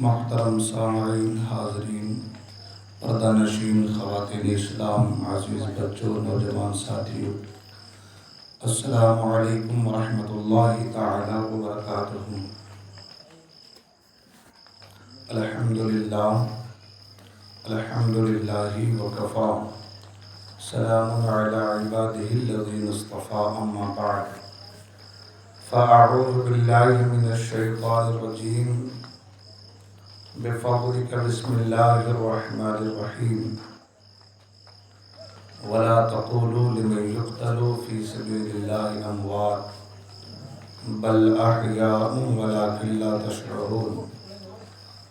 محترم سامعین، حاضرین، پردہ نشین، خواتین اسلام، عزیز بچوں، نوجوان ساتھیوں، السلام علیکم ورحمۃ اللہ تعالی وبرکاتہ۔ الحمدللہ وکفا، سلام علی عبادہ الذین اصطفیٰ، اما بعد، فاعوذ باللہ من الشیطان الرجیم، بفضلک بسم اللہ الرحمن الرحیم، ولا تقولوا لمن يقتل في سبيل الله اموات بل احیاء ولكن لا تشعرون۔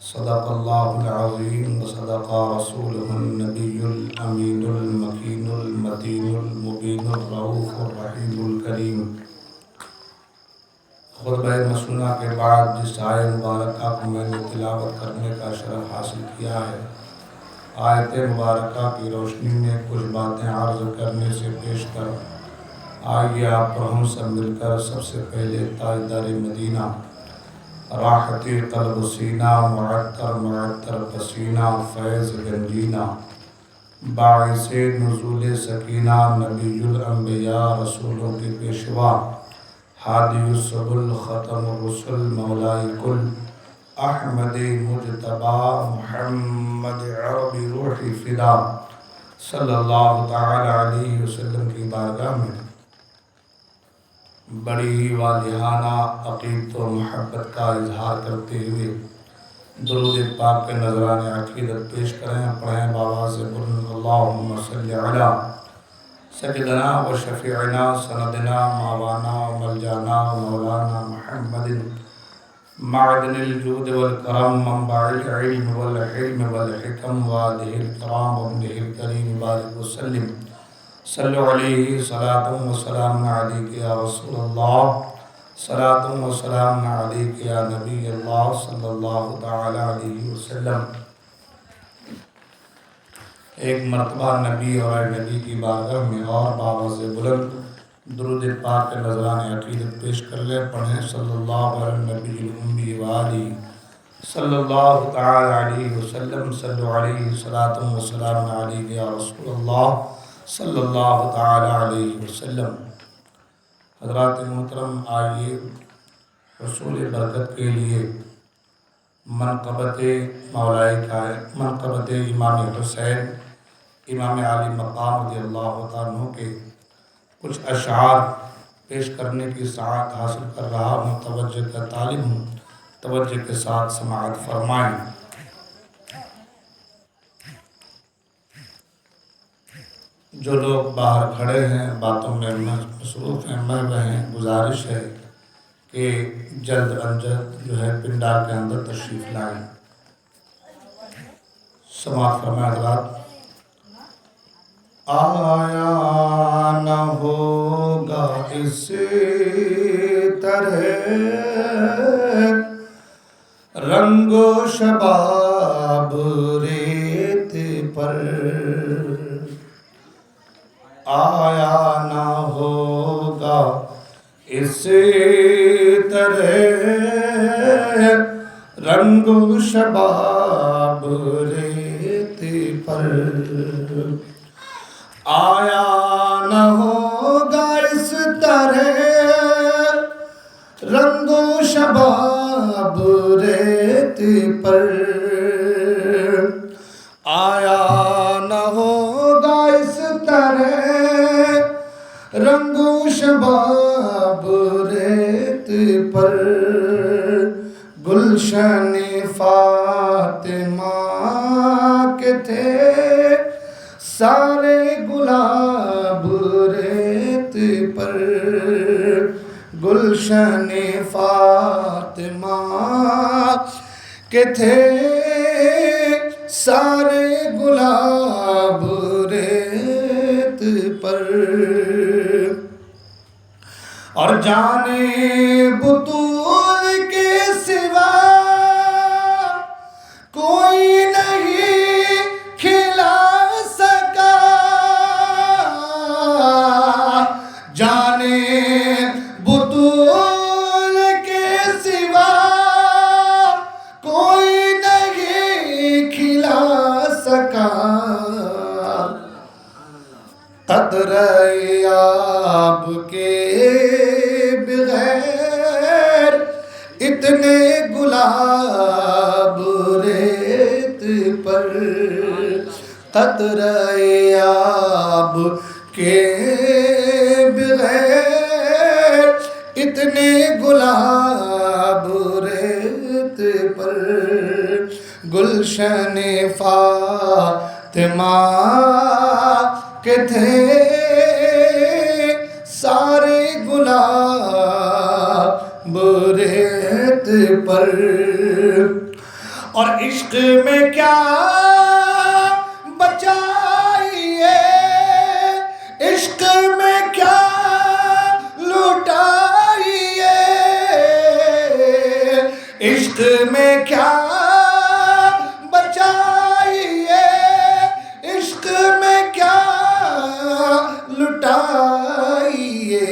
صدق اللہ العظیم وصدق رسولہ النبی الامین المکین المتین المبین الرؤوف الرحیم الکریم۔ خطبہ مسنونہ کے بعد جس آیت مبارکہ کو میں نے تلاوت کرنے کا شرف حاصل کیا ہے، آیت مبارکہ کی روشنی میں کچھ باتیں عرض کرنے سے پیش کر آئیے آپ اور ہم سب مل کر سب سے پہلے تاجدار مدینہ، راحت قلب سینہ، معطر پسینہ، فیض گنجینہ، باعث نزول سکینہ، نبی الانبیاء، رسولوں کے پیشوا، ہادی السبل، ختم الرسل، مولائی کل، احمد مجتبی، محمد عربی روحی فدا، صلی اللہ تعالی علیہ وسلم کی بارگاہ میں بڑی ہی والہانہ عقیدت و محبت کا اظہار کرتے ہوئے درود پاک کے نذران عقیدت پیش کریں۔ پڑھیں بآواز بلند، اللہم صلی علی سیدنا و شفیعنا سندنا مولانا و ملجانا و مولانا محمد معدن الجود والکرم، منبع العلم والحلم والحکم، والدہ الکرام وابنہ الکریم، بارک وسلم، صلو علیہ صلاۃ و سلام علیک یا رسول اللہ، صلاۃ و سلام علیک یا نبی اللہ، صلی اللہ تعالی علیہ وسلم۔ ایک مرتبہ نبی اور نبی کی بارگاہ میں اور بآواز بلند درود پاک کے نذران عقیدت پیش کر لیں۔ پڑھیں صلی اللہ علی نبی الامی وآلہ صلی اللہ تعالی علیہ وسلم، صلو علیہ صلاۃ و سلام علیک یا رسول اللہ، صلی اللہ تعالی علیہ وسلم۔ حضرات محترم، آئیے حصول برکت کے لیے منقبت امام حسین، امام عالی مقام رضی اللہ تعالیٰ عنہ کے کچھ اشعار پیش کرنے کی سعادت حاصل کر رہا ہوں، توجہ کا طالب ہوں، توجہ کے ساتھ سماعت فرمائیں۔ جو لوگ باہر کھڑے ہیں باتوں میں مصروف ہیں، محو ہیں، گزارش ہے کہ جلد از جلد جو ہے پنڈال کے اندر تشریف لائیں۔ سماعت فرمائیں حضرات۔ آیا نہ ہوگا اس طرح رنگ و شباب ریت پر، آیا نہ ہوگا اس طرح رنگ و شباب ریت پر، آیا نہ ہوگا اس طرح رنگ و شباب ریت پر، آیا نہ ہوگا اس طرح رنگ و شباب ریت پر، گلشن فاطمہ کے تھے سارے گلاب ریت پر، گلشن فاطمہ کے تھے سارے گلاب ریت پر، اور جانے بطول کے سوا کوئی نہیں کھلا سکا، جانے بطول کے سوا کوئی قطرے آب کے بغیر اتنے گلاب ریت پر، قطرے آب کے بغیر اتنے گلاب ریت پر، گلشن فاطمہ کے تھے سارے گلاب ریت پر، اور عشق میں کیا بچائیے، عشق میں کیا لٹائیے، عشق میں کیا بچائیے، عشق میں کیا لٹائیے،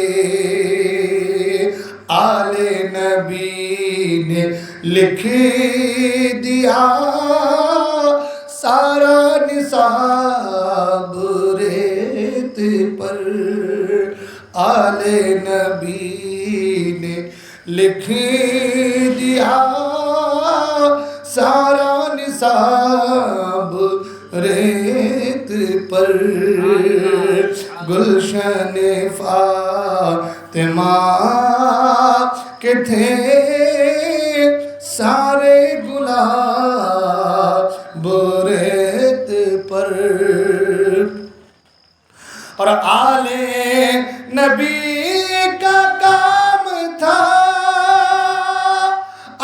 آل نبی نے لکھ دیا سارا نصاب ریت پر، آل نبی نے لکھ دیا سارا نصاب ریت پر، گلشن فاطمہ کے تھے سارے گلاب ریت پر، اور آل نبی کا کام تھا،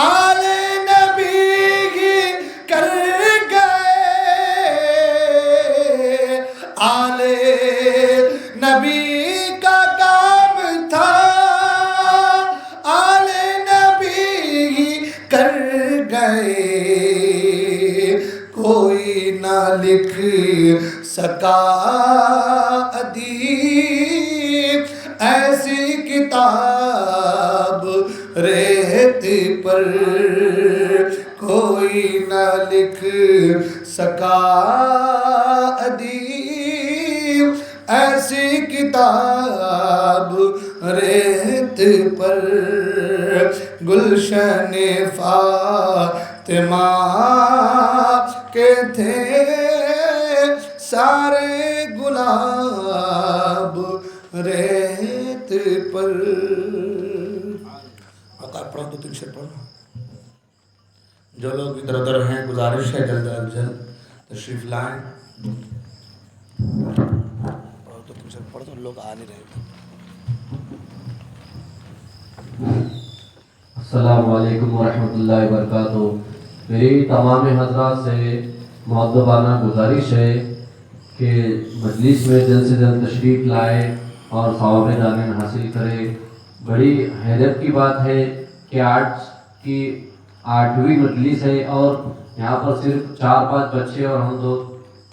آل نبی ہی کر گئے، آل نبی کا کام تھا، آل نبی ہی کر گئے، کوئی نہ لکھ سکا ادیب ایسی کتاب ریت پر، کوئی نہ لکھ سکا ادیب ایسی کتاب ریت پر، گلشن فاطمہ کے تھے سارے گلاب ریت پر۔ وقار پڑھو، دو تین شعر پڑھو۔ جو لوگ ادھر ادھر ہیں گزارش ہے جلد از جلد تشریف لائیں۔ پڑھو، دو تین شعر پڑھو، لوگ آ نہیں رہے۔ السلام علیکم ورحمۃ اللہ وبرکاتہ۔ میری تمام حضرات سے مؤدبانہ گزارش ہے کہ مجلس میں جلد سے جلد تشریف لائے اور ثواب دامن حاصل کرے۔ بڑی حیرت کی بات ہے کہ آج کی 8ویں مجلس ہے اور یہاں پر صرف 4-5 بچے اور ہم دو،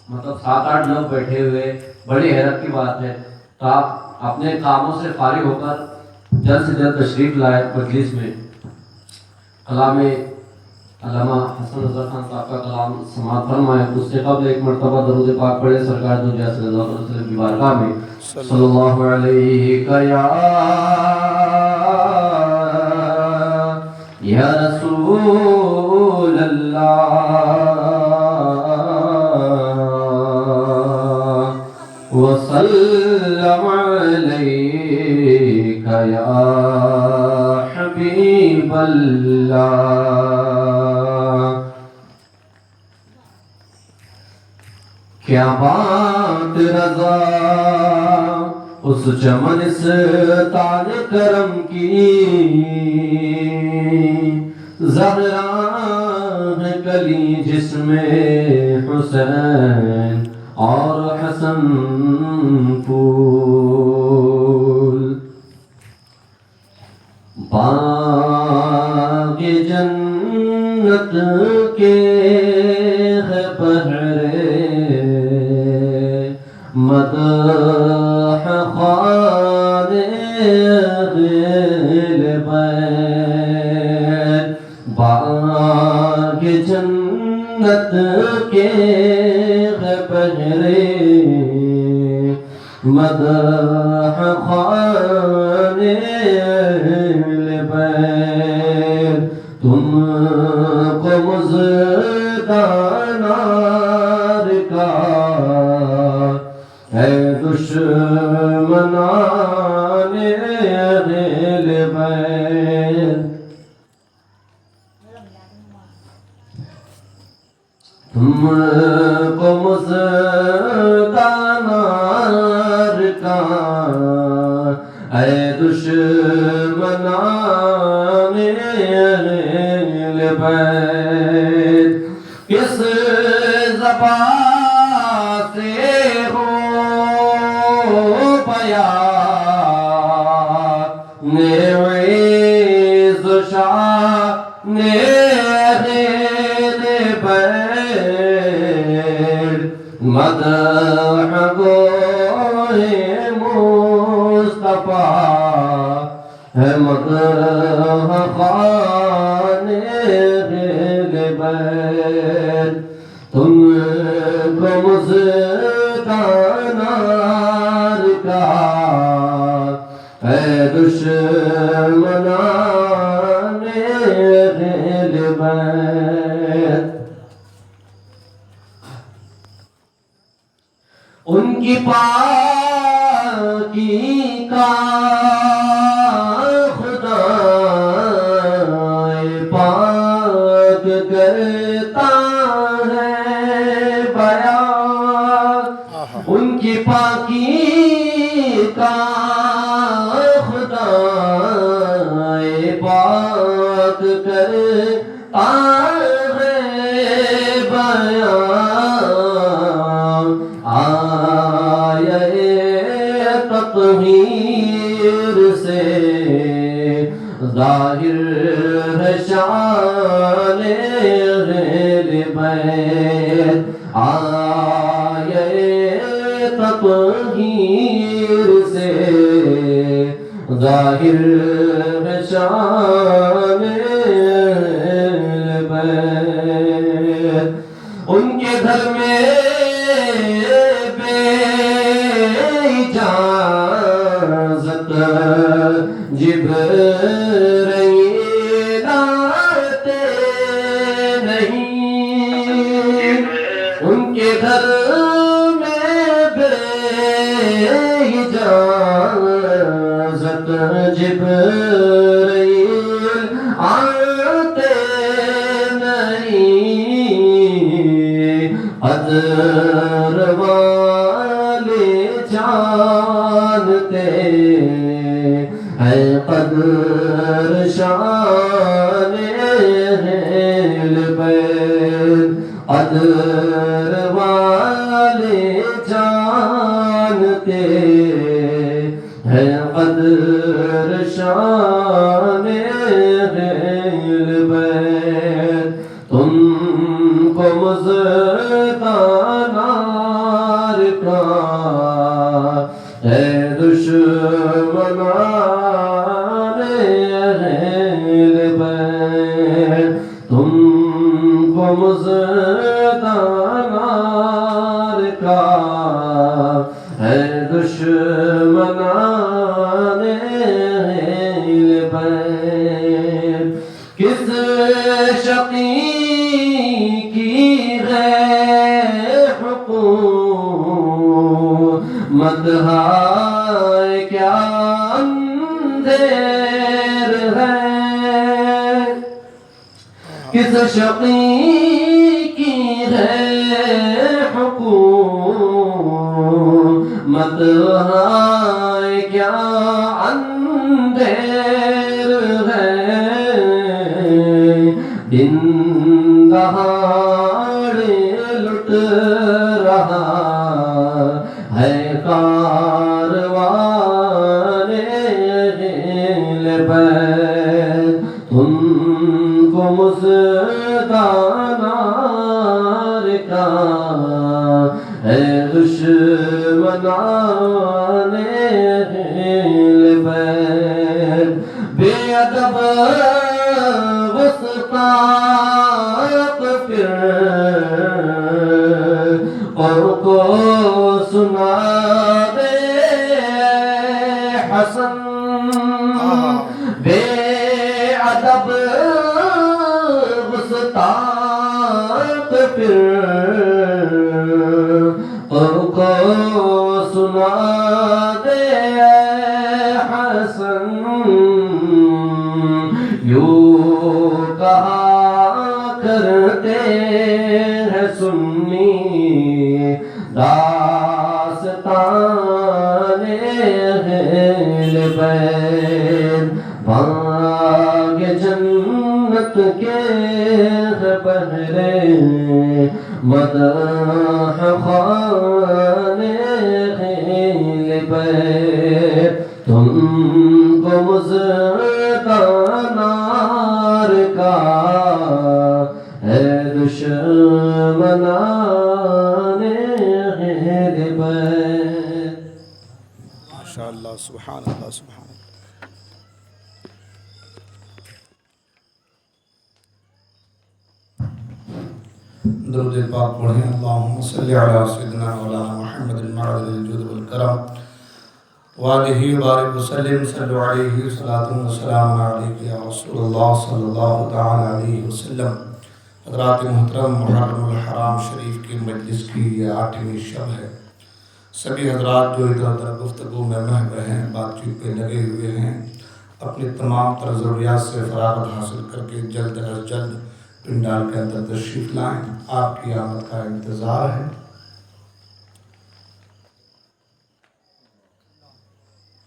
مطلب 7-8 لوگ بیٹھے ہوئے۔ بڑی حیرت کی بات ہے، تو آپ اپنے کاموں سے فارغ ہو کر جلد سے جلد تشریف لائے مجلس میں۔ کلام علامہ حسن رضا خان صاحب کا کلام سماعت فرمائے، اس سے قبل ایک مرتبہ درود پاک پڑھے سرکار دو جہاں صلی اللہ علیہ وسلم کی بارگاہ میں، صلی اللہ علیہ یا رسول اللہ وسلم علیک یا حبیب اللہ۔ کیا بات رضا اس چمنستان کرم کی، زہرا ہے کلی جس میں حسین اور حسن پھول، باغ جنت کے ہے پہرے، مدح خانے غیل بین، باغ جنت کے ہے پہرے، مدح خانے اہل بیت تم کو مزدانار کا ہے دشمنان اہل بیت تم کو مزدانار کا اے دشمنان اہل بیت کس زبان سے ہو بیان عز و شان اہل بیت مدح گوئے مصطفیٰ ہے مدح خوان اہل بیت تم کو مزدانار کا ہے دشمنان اہل بیت ان کی پاکی کا خدا پاک کرتا ہے بیان ان کی پاکی کا خدا پاک کرتا ہے بیان آئے تطہیر سے ظاہر ہے شان اہل بیت آئے تطہیر سے ظاہر ہے شان اہل بیت ان کے گھر میں اجازت جبرائیل آتے نہیں ان کے گھر میں بے اجازت جبرائیل آتے نہیں قدر والے جانتے ہے قدر شان اہل بیت قدر والے جانتے ہے قدر شان اہل بیت تم کو مزدانار کا ہے دشمنان اہل بیت تم کو مزدانار کا ہے دشمنان اہل بیت کس شقی کی ہے حکومت ہے کیا اندھیر ہے کس شقی کی ہے حکومت ہے کیا اندھیر ہے دن دہاڑے لٹ رہا ہے کاروان اہل بیت تم کو مزدانار کا ہے دشمنان اہل بیت بے ادب غسطاق پھر اور کو سنا دے داستان تو پھر کو سنا دے حسن یوں کہا کرتے ہیں سنی داستان اہل بیت بانگ جنت کے بہرے مدح خوان اہل بیت تم کو مژدہ نار کا ہے دشمنان اہل بیت. ماشاءاللہ سبحان اللہ سبحان اللہ. درود پاک پڑھیں. اللہم صلی علی سیدنا مولانا محمد المعدل الجود والکرم وآلہ وبارک وسلم. صلو علیہ صلاۃ و سلام علیک یا رسول اللہ صلی اللہ تعالی علیہ وسلم. حضرات محترم، محرم الحرام شریف کی مجلس کی یہ 8ویں شب ہے. سبھی حضرات جو ادھر ادھر گفتگو میں محو ہیں، بات چیت پہ لگے ہوئے ہیں، اپنی تمام تر ضروریات سے فراغت حاصل کر کے جلد از جلد پنڈال کے اندر تشریف لائیں. آپ کی آمد کا انتظار ہے.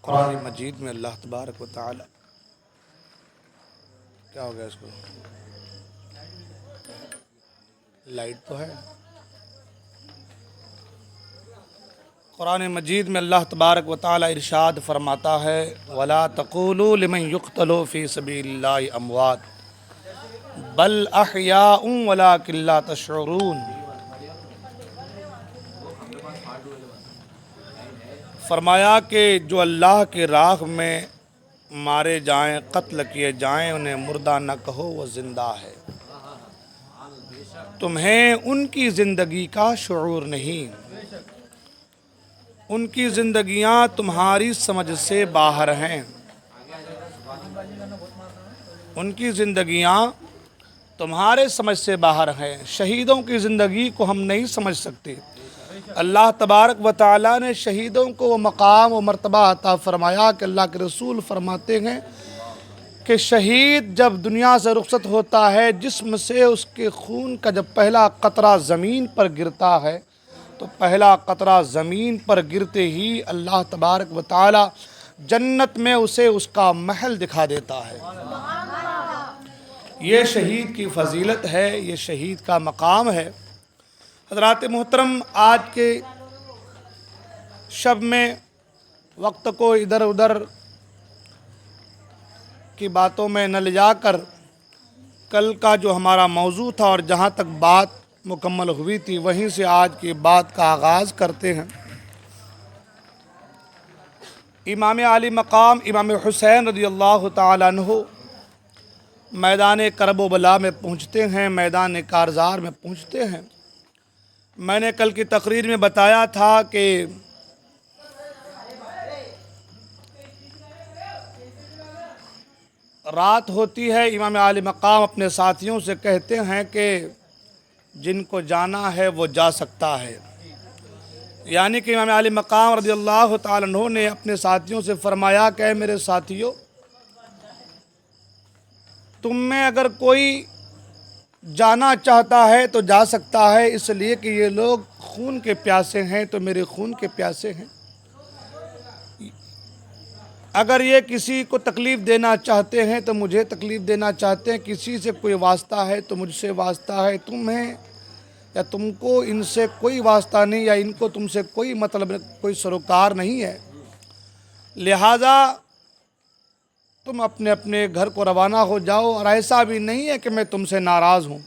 قرآن مجید میں اللہ تبارک و تعالی، کیا ہو گیا اس کو؟ لائٹ تو ہے. قرآن مجید میں اللہ تبارک و تعالی ارشاد فرماتا ہے وَلَا تَقُولُوا لِمَنْ يُقْتَلُوا فِي سَبِيلِ اللَّهِ أَمْوَاتٌ بَلْ أَحْيَاءٌ وَلَكِنْ لَا تَشْعُرُونَ. فرمایا کہ جو اللہ کے راہ میں مارے جائیں، قتل کیے جائیں، انہیں مردہ نہ کہو، وہ زندہ ہے. تمہیں ان کی زندگی کا شعور نہیں، ان کی زندگیاں تمہاری سمجھ سے باہر ہیں. ان کی زندگیاں تمہارے سمجھ سے باہر ہیں. شہیدوں کی زندگی کو ہم نہیں سمجھ سکتے. اللہ تبارک و تعالیٰ نے شہیدوں کو وہ مقام و مرتبہ عطا فرمایا کہ اللہ کے رسول فرماتے ہیں کہ شہید جب دنیا سے رخصت ہوتا ہے، جسم سے اس کے خون کا جب پہلا قطرہ زمین پر گرتا ہے تو پہلا قطرہ زمین پر گرتے ہی اللہ تبارک و تعالی جنت میں اسے اس کا محل دکھا دیتا ہے. یہ شہید کی فضیلت ہے، یہ شہید کا مقام ہے. حضرات محترم، آج کے شب میں وقت کو ادھر ادھر کی باتوں میں نہ لے جا کر کل کا جو ہمارا موضوع تھا اور جہاں تک بات مکمل ہوئی تھی وہیں سے آج کی بات کا آغاز کرتے ہیں. امام علی مقام امام حسین رضی اللہ تعالیٰ عنہ میدان کرب و بلا میں پہنچتے ہیں، میدان کارزار میں پہنچتے ہیں. میں نے کل کی تقریر میں بتایا تھا کہ رات ہوتی ہے، امام علی مقام اپنے ساتھیوں سے کہتے ہیں کہ جن کو جانا ہے وہ جا سکتا ہے. یعنی کہ امام علی مقام رضی اللہ تعالیٰ عنہ نے اپنے ساتھیوں سے فرمایا کہ اے میرے ساتھیوں، تم میں اگر کوئی جانا چاہتا ہے تو جا سکتا ہے، اس لیے کہ یہ لوگ خون کے پیاسے ہیں تو میرے خون کے پیاسے ہیں. اگر یہ کسی کو تکلیف دینا چاہتے ہیں تو مجھے تکلیف دینا چاہتے ہیں، کسی سے کوئی واسطہ ہے تو مجھ سے واسطہ ہے. تمہیں یا تم کو ان سے کوئی واسطہ نہیں، یا ان کو تم سے کوئی مطلب، کوئی سروکار نہیں ہے. لہذا تم اپنے اپنے گھر کو روانہ ہو جاؤ، اور ایسا بھی نہیں ہے کہ میں تم سے ناراض ہوں.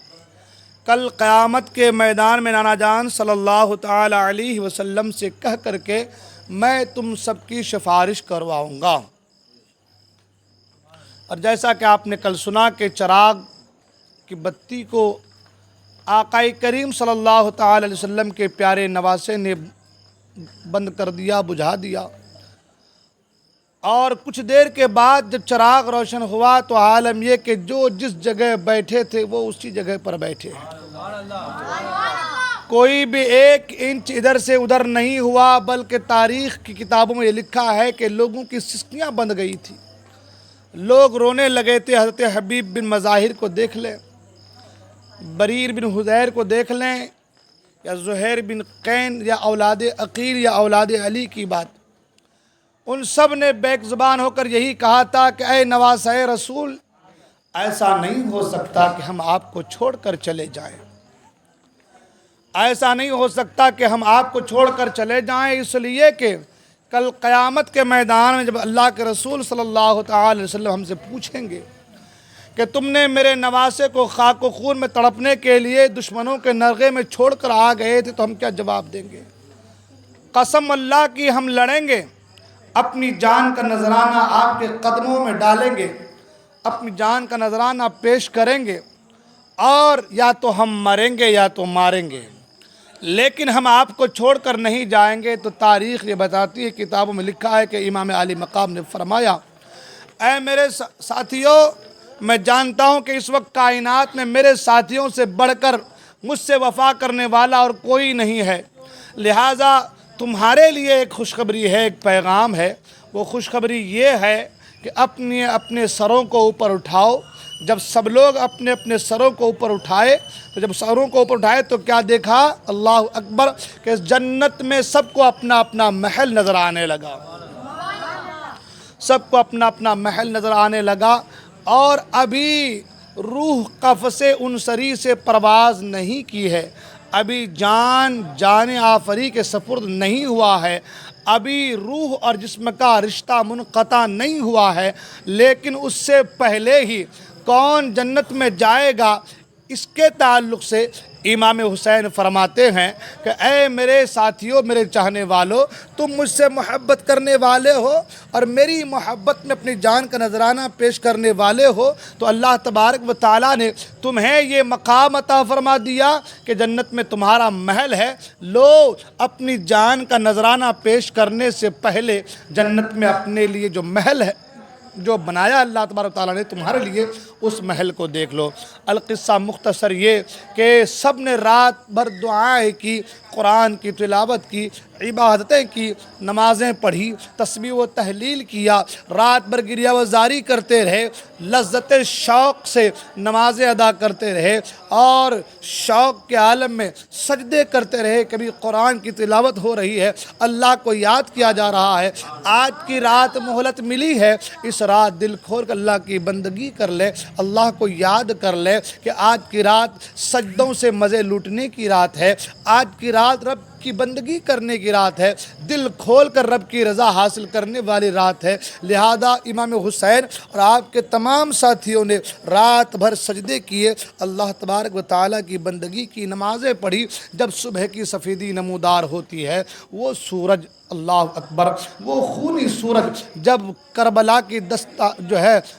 کل قیامت کے میدان میں نانا جان صلی اللہ تعالی علیہ وسلم سے کہہ کر کے میں تم سب کی سفارش کرواؤں گا. اور جیسا کہ آپ نے کل سنا کہ چراغ کی بتی کو آقا کریم صلی اللہ تعالی علیہ وسلم کے پیارے نواسے نے بند کر دیا، بجھا دیا، اور کچھ دیر کے بعد جب چراغ روشن ہوا تو عالم یہ کہ جو جس جگہ بیٹھے تھے وہ اسی جگہ پر بیٹھے، کوئی بھی ایک انچ ادھر سے ادھر نہیں ہوا، بلکہ تاریخ کی کتابوں میں یہ لکھا ہے کہ لوگوں کی سسکیاں بند گئی تھی، لوگ رونے لگے تھے۔ حضرت حبیب بن مظاہر کو دیکھ لیں، بریر بن حذیر کو دیکھ لیں، یا زہیر بن قین یا اولاد عقیل یا اولاد علی کی بات، ان سب نے بیک زبان ہو کر یہی کہا تھا کہ اے نواسۂ رسول، ایسا نہیں ہو سکتا کہ ہم آپ کو چھوڑ کر چلے جائیں، ایسا نہیں ہو سکتا کہ ہم آپ کو چھوڑ کر چلے جائیں، اس لیے کہ کل قیامت کے میدان میں جب اللہ کے رسول صلی اللہ تعالی علیہ وسلم ہم سے پوچھیں گے کہ تم نے میرے نواسے کو خاک و خون میں تڑپنے کے لیے دشمنوں کے نرغے میں چھوڑ کر آ گئے تھے، تو ہم کیا جواب دیں گے؟ قسم اللہ کی ہم لڑیں گے، اپنی جان کا نذرانہ آپ کے قدموں میں ڈالیں گے، اپنی جان کا نذرانہ پیش کریں گے، اور یا تو ہم مریں گے یا تو ماریں گے، لیکن ہم آپ کو چھوڑ کر نہیں جائیں گے۔ تو تاریخ یہ بتاتی ہے، کتابوں میں لکھا ہے کہ امام علی مقام نے فرمایا، اے میرے ساتھیوں، میں جانتا ہوں کہ اس وقت کائنات میں میرے ساتھیوں سے بڑھ کر مجھ سے وفا کرنے والا اور کوئی نہیں ہے، لہٰذا تمہارے لیے ایک خوشخبری ہے، ایک پیغام ہے۔ وہ خوشخبری یہ ہے کہ اپنے سروں کو اوپر اٹھاؤ۔ جب سب لوگ اپنے اپنے سروں کو اوپر اٹھائے، تو جب سروں کو اوپر اٹھائے تو کیا دیکھا؟ اللہ اکبر، کہ اس جنت میں سب کو اپنا اپنا محل نظر آنے لگا، سب کو اپنا اپنا محل نظر آنے لگا، اور ابھی روح قفس انصری سے پرواز نہیں کی ہے، ابھی جان آفری کے سپرد نہیں ہوا ہے، ابھی روح اور جسم کا رشتہ منقطع نہیں ہوا ہے، لیکن اس سے پہلے ہی کون جنت میں جائے گا، اس کے تعلق سے امام حسین فرماتے ہیں کہ اے میرے ساتھیوں، میرے چاہنے والوں، تم مجھ سے محبت کرنے والے ہو اور میری محبت میں اپنی جان کا نذرانہ پیش کرنے والے ہو، تو اللہ تبارک و تعالیٰ نے تمہیں یہ مقام عطا فرما دیا کہ جنت میں تمہارا محل ہے۔ لو، اپنی جان کا نذرانہ پیش کرنے سے پہلے جنت میں اپنے لیے جو محل ہے، جو بنایا اللہ تبارک و تعالیٰ نے تمہارے لیے، اس محل کو دیکھ لو۔ القصہ مختصر یہ کہ سب نے رات بھر دعائیں کی، قرآن کی تلاوت کی، عبادتیں کی، نمازیں پڑھی، تسبیح و تحلیل کیا، رات بھر گریہ وزاری کرتے رہے، لذت شوق سے نمازیں ادا کرتے رہے، اور شوق کے عالم میں سجدے کرتے رہے۔ کبھی قرآن کی تلاوت ہو رہی ہے، اللہ کو یاد کیا جا رہا ہے۔ آج کی رات مہلت ملی ہے، اس رات دل کھول کر اللہ کی بندگی کر لے، اللہ کو یاد کر لے کہ آج کی رات سجدوں سے مزے لوٹنے کی رات ہے، آج کی رات رب کی بندگی کرنے کی رات ہے، دل کھول کر رب کی رضا حاصل کرنے والی رات ہے۔ لہذا امام حسین اور آپ کے تمام ساتھیوں نے رات بھر سجدے کیے، اللہ تبارک و تعالیٰ کی بندگی کی، نمازیں پڑھی۔ جب صبح کی سفیدی نمودار ہوتی ہے، وہ سورج، اللہ اکبر، وہ خونی سورج جب کربلا کی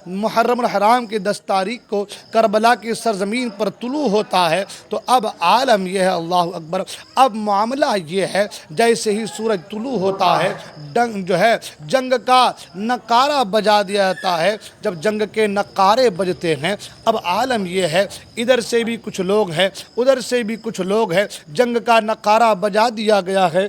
محرم الحرام کی 10 تاریخ کو کربلا کی سرزمین پر طلوع ہوتا ہے، تو اب عالم یہ ہے، اللہ اکبر، اب معاملہ یہ ہے جیسے ہی سورج طلوع ہوتا ہے، جنگ کا نقارہ بجا دیا جاتا ہے۔ جب جنگ کے نقارے بجتے ہیں، اب عالم یہ ہے، ادھر سے بھی کچھ لوگ ہیں، ادھر سے بھی کچھ لوگ ہیں، جنگ کا نقارہ بجا دیا گیا ہے،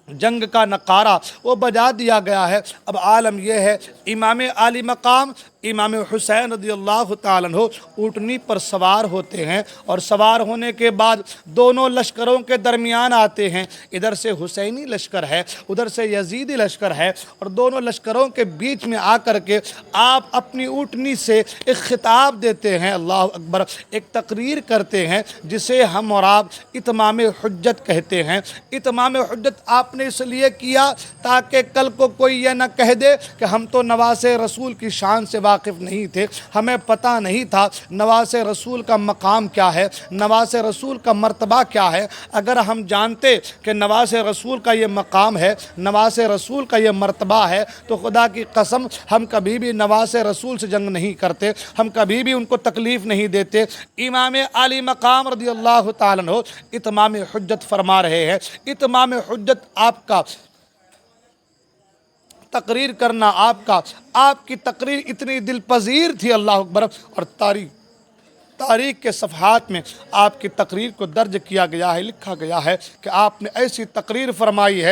جنگ کا نقارہ وہ بجا دیا گیا ہے۔ اب عالم یہ ہے، امام علی مقام امام حسین رضی اللہ تعالیٰ عنہ اونٹنی پر سوار ہوتے ہیں، اور سوار ہونے کے بعد دونوں لشکروں کے درمیان آتے ہیں، ادھر سے حسینی لشکر ہے، ادھر سے یزیدی لشکر ہے، اور دونوں لشکروں کے بیچ میں آ کر کے آپ اپنی اونٹنی سے ایک خطاب دیتے ہیں، اللہ اکبر، ایک تقریر کرتے ہیں، جسے ہم اور آپ اتمام حجت کہتے ہیں۔ اتمام حجت آپ نے اس لیے کیا تاکہ کل کو کوئی یہ نہ کہہ دے کہ ہم تو نواز رسول کی شان سے واقف نہیں تھے، ہمیں پتہ نہیں تھا نواز رسول کا مقام کیا ہے، نواز رسول کا مرتبہ کیا ہے۔ اگر ہم جانتے کہ نواز رسول کا یہ مقام ہے، نواز رسول کا یہ مرتبہ ہے، تو خدا کی قسم ہم کبھی بھی نواز رسول سے جنگ نہیں کرتے، ہم کبھی بھی ان کو تکلیف نہیں دیتے۔ امام علی مقام رضی اللہ تعالیٰ عنہ اتمام حجت فرما رہے ہیں۔ اتمام حجت آپ کا تقریر کرنا آپ کی تقریر اتنی دل پذیر تھی اللہ اکبر، اور تاریخ کے صفحات میں آپ کی تقریر کو درج کیا گیا ہے، لکھا گیا ہے کہ آپ نے ایسی تقریر فرمائی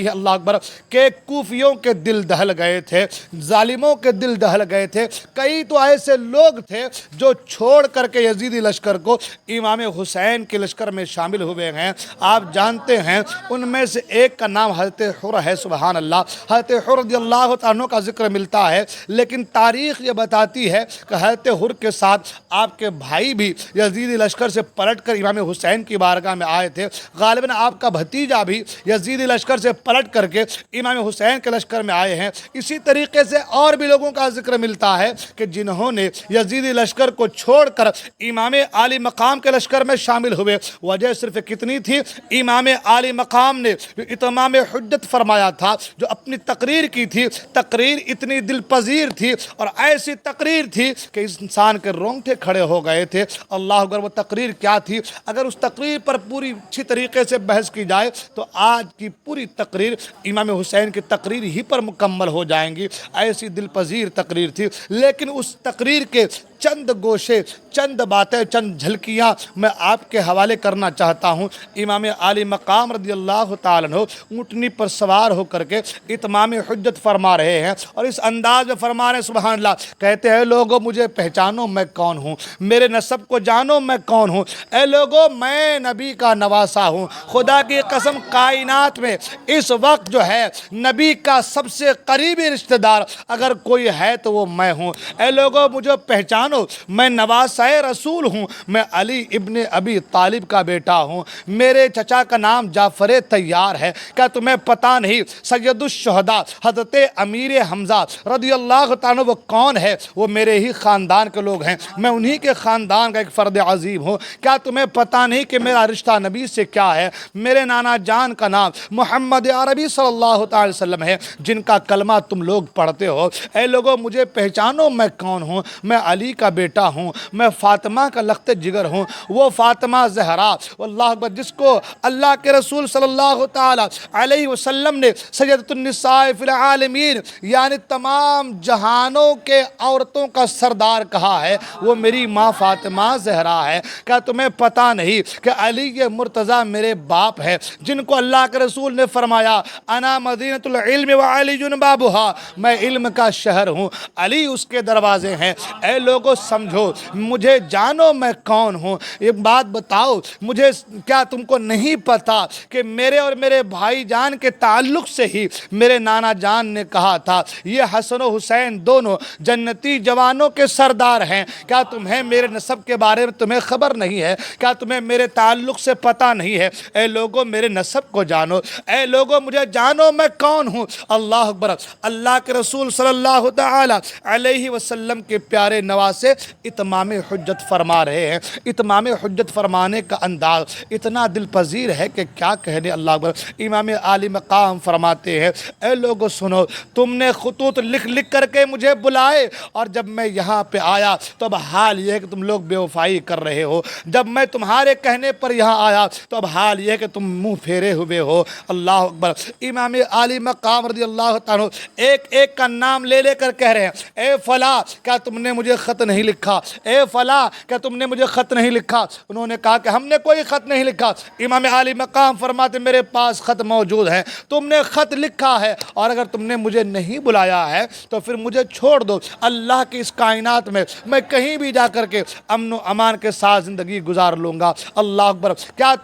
ہے اللہ اکبر کہ کوفیوں کے دل دہل گئے تھے، ظالموں کے دل دہل گئے تھے۔ کئی تو ایسے لوگ تھے جو چھوڑ کر کے یزیدی لشکر کو امام حسین کے لشکر میں شامل ہوئے ہیں۔ آپ جانتے ہیں ان میں سے ایک کا نام حضرت حر ہے، سبحان اللہ، حضرت حر رضی اللہ عنہ کا ذکر ملتا ہے، لیکن تاریخ یہ بتاتی ہے کہ حضرت حر کے ساتھ آپ کے بھائی بھی یزیدی لشکر سے پلٹ کر امام حسین کی بارگاہ میں آئے تھے۔ غالباً آپ کا بھتیجا بھی یزیدی لشکر سے پلٹ کر کے امام حسین کے لشکر میں آئے ہیں۔ اسی طریقے سے اور بھی لوگوں کا ذکر ملتا ہے کہ جنہوں نے یزیدی لشکر کو چھوڑ کر امام عالی مقام کے لشکر میں شامل ہوئے۔ وجہ صرف کتنی تھی؟ امام عالی مقام نے جو اتمام حجت فرمایا تھا، جو اپنی تقریر کی تھی، تقریر اتنی دل پذیر تھی اور ایسی تقریر تھی کہ اس انسان کے رونگٹے کھڑے ہو گئے تھے۔ اللہ اکبر، وہ تقریر کیا تھی؟ اگر اس تقریر پر پوری اچھی طریقے سے بحث کی جائے تو آج کی پوری تقریر امام حسین کی تقریر ہی پر مکمل ہو جائیں گی، ایسی دل پذیر تقریر تھی۔ لیکن اس تقریر کے چند گوشے، چند باتیں، چند جھلکیاں میں آپ کے حوالے کرنا چاہتا ہوں۔ امام عالی مقام رضی اللہ تعالیٰ عنہ اونٹنی پر سوار ہو کر کے اتمام حجت فرما رہے ہیں، اور اس انداز میں فرما رہے ہیں، سبحان اللہ، کہتے ہیں لوگو مجھے پہچانو میں کون ہوں، میرے نسب کو جانو میں کون ہوں، اے لوگو میں نبی کا نواسا ہوں۔ خدا کی قسم کائنات میں اس وقت جو ہے نبی کا سب سے قریبی رشتہ دار اگر کوئی ہے تو وہ میں ہوں۔ اے لوگو مجھے پہچانو، میں نواسہ رسول ہوں، میں علی ابن ابی طالب کا بیٹا ہوں، میرے چچا کا نام جعفر طیار ہے۔ کیا تمہیں پتہ نہیں سید الشہداء حضرت امیر حمزہ رضی اللہ تعالیٰ وہ کون ہے؟ وہ میرے ہی خاندان کے لوگ ہیں، میں انہی کے خاندان کا ایک فرد عظیم ہوں۔ کیا تمہیں پتہ نہیں کہ میرا رشتہ نبی سے کیا ہے؟ میرے نانا جان کا نام محمد عربی صلی اللہ تعالی وسلم ہے، جن کا کلمہ تم لوگ پڑھتے ہو۔ اے لوگوں مجھے پہچانو میں کون ہوں، میں علی کا بیٹا ہوں، میں فاطمہ کا لخت جگر ہوں، وہ فاطمہ زہرا واللہ اکبر جس کو اللہ کے رسول صلی اللہ تعالی علیہ وسلم نے سیدۃ النساء فی العالمین یعنی تمام جہانوں کے عورتوں کا سردار کہا ہے، وہ میری ماں فاطمہ زہرا ہے۔ کیا تمہیں پتہ نہیں کہ علی مرتضیٰ میرے باپ ہے، جن کو اللہ کے رسول نے فرمایا انا مدینۃ العلم وعلی بابھا، میں علم کا شہر ہوں، علی اس کے دروازے ہیں۔ اے لوگوں سمجھو، مجھے جانو میں کون ہوں۔ ایک بات بتاؤ مجھے، کیا تم کو نہیں پتا کہ میرے اور میرے بھائی جان کے تعلق سے ہی میرے نانا جان نے کہا تھا یہ حسن و حسین دونوں جنتی جوانوں کے سردار ہیں؟ کیا تمہیں میرے نسب کے بارے میں تمہیں خبر نہیں ہے؟ کیا تمہیں میرے تعلق سے پتہ نہیں ہے؟ اے لوگوں میرے نسب کو جانو، اے لوگوں مجھے جانو میں کون ہوں۔ اللہ اکبر، اللہ کے رسول صلی اللہ تعالی علیہ وسلم کے پیارے نواسے اتمام حجت فرما رہے ہیں۔ اتمام حجت فرمانے کا انداز اتنا دل پذیر ہے کہ کیا کہنے۔ اللہ اکبر، امام عالی مقام فرماتے ہیں اے لوگوں سنو، تم نے خطوط لکھ لکھ کر کے مجھے بلائے، اور جب میں یہاں پہ آیا تو اب حال یہ ہے کہ تم لوگ بے وفائی کر رہے ہو، جب میں تمہارے کہنے پر یہاں آیا تو اب حال یہ ہے کہ تم منہ پھیرے ہوئے ہو۔ اللہ اکبر، امام عالی مقام رضی اللہ تعالیٰ ایک ایک کا نام لے لے کر کہہ رہے ہیں اے فلاں کیا تم نے مجھے خط نہیں لکھا؟ اے فلاں کیا تم نے مجھے خط نہیں لکھا؟ انہوں نے کہا کہ ہم نے کوئی خط نہیں لکھا۔ امام عالی مقام فرماتے میرے پاس خط موجود ہے، تم نے خط لکھا ہے، اور اگر تم نے مجھے نہیں بلایا ہے تو پھر مجھے چھوڑ دو، اللہ کی اس کائنات میں کہیں بھی جا کر کے امن و امان کے ساتھ زندگی گزار لوں گا۔ اللہ اکبر، کیا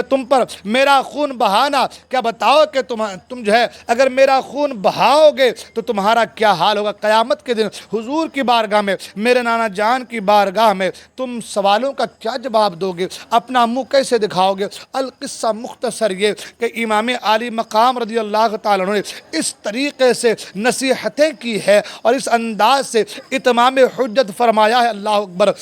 تم پر میرا خون بہانا، کیا بتاؤ کہ تم جو ہے اگر میرا خون بہاؤ گے تو تمہارا کیا حال ہوگا؟ قیامت کے دن حضور کی بارگاہ میں، میرے نانا جان کی بارگاہ میں تم سوالوں کا کیا جواب دو گے؟ اپنا منہ کیسے دکھاؤ گے؟ القصہ مختصر یہ کہ امام عالی مقام رضی اللہ تعالیٰ عنہ نے اس طریقے سے نصیحتیں کی ہے اور اس انداز سے اتمام حجت فرمایا ہے۔ اللہ اکبر،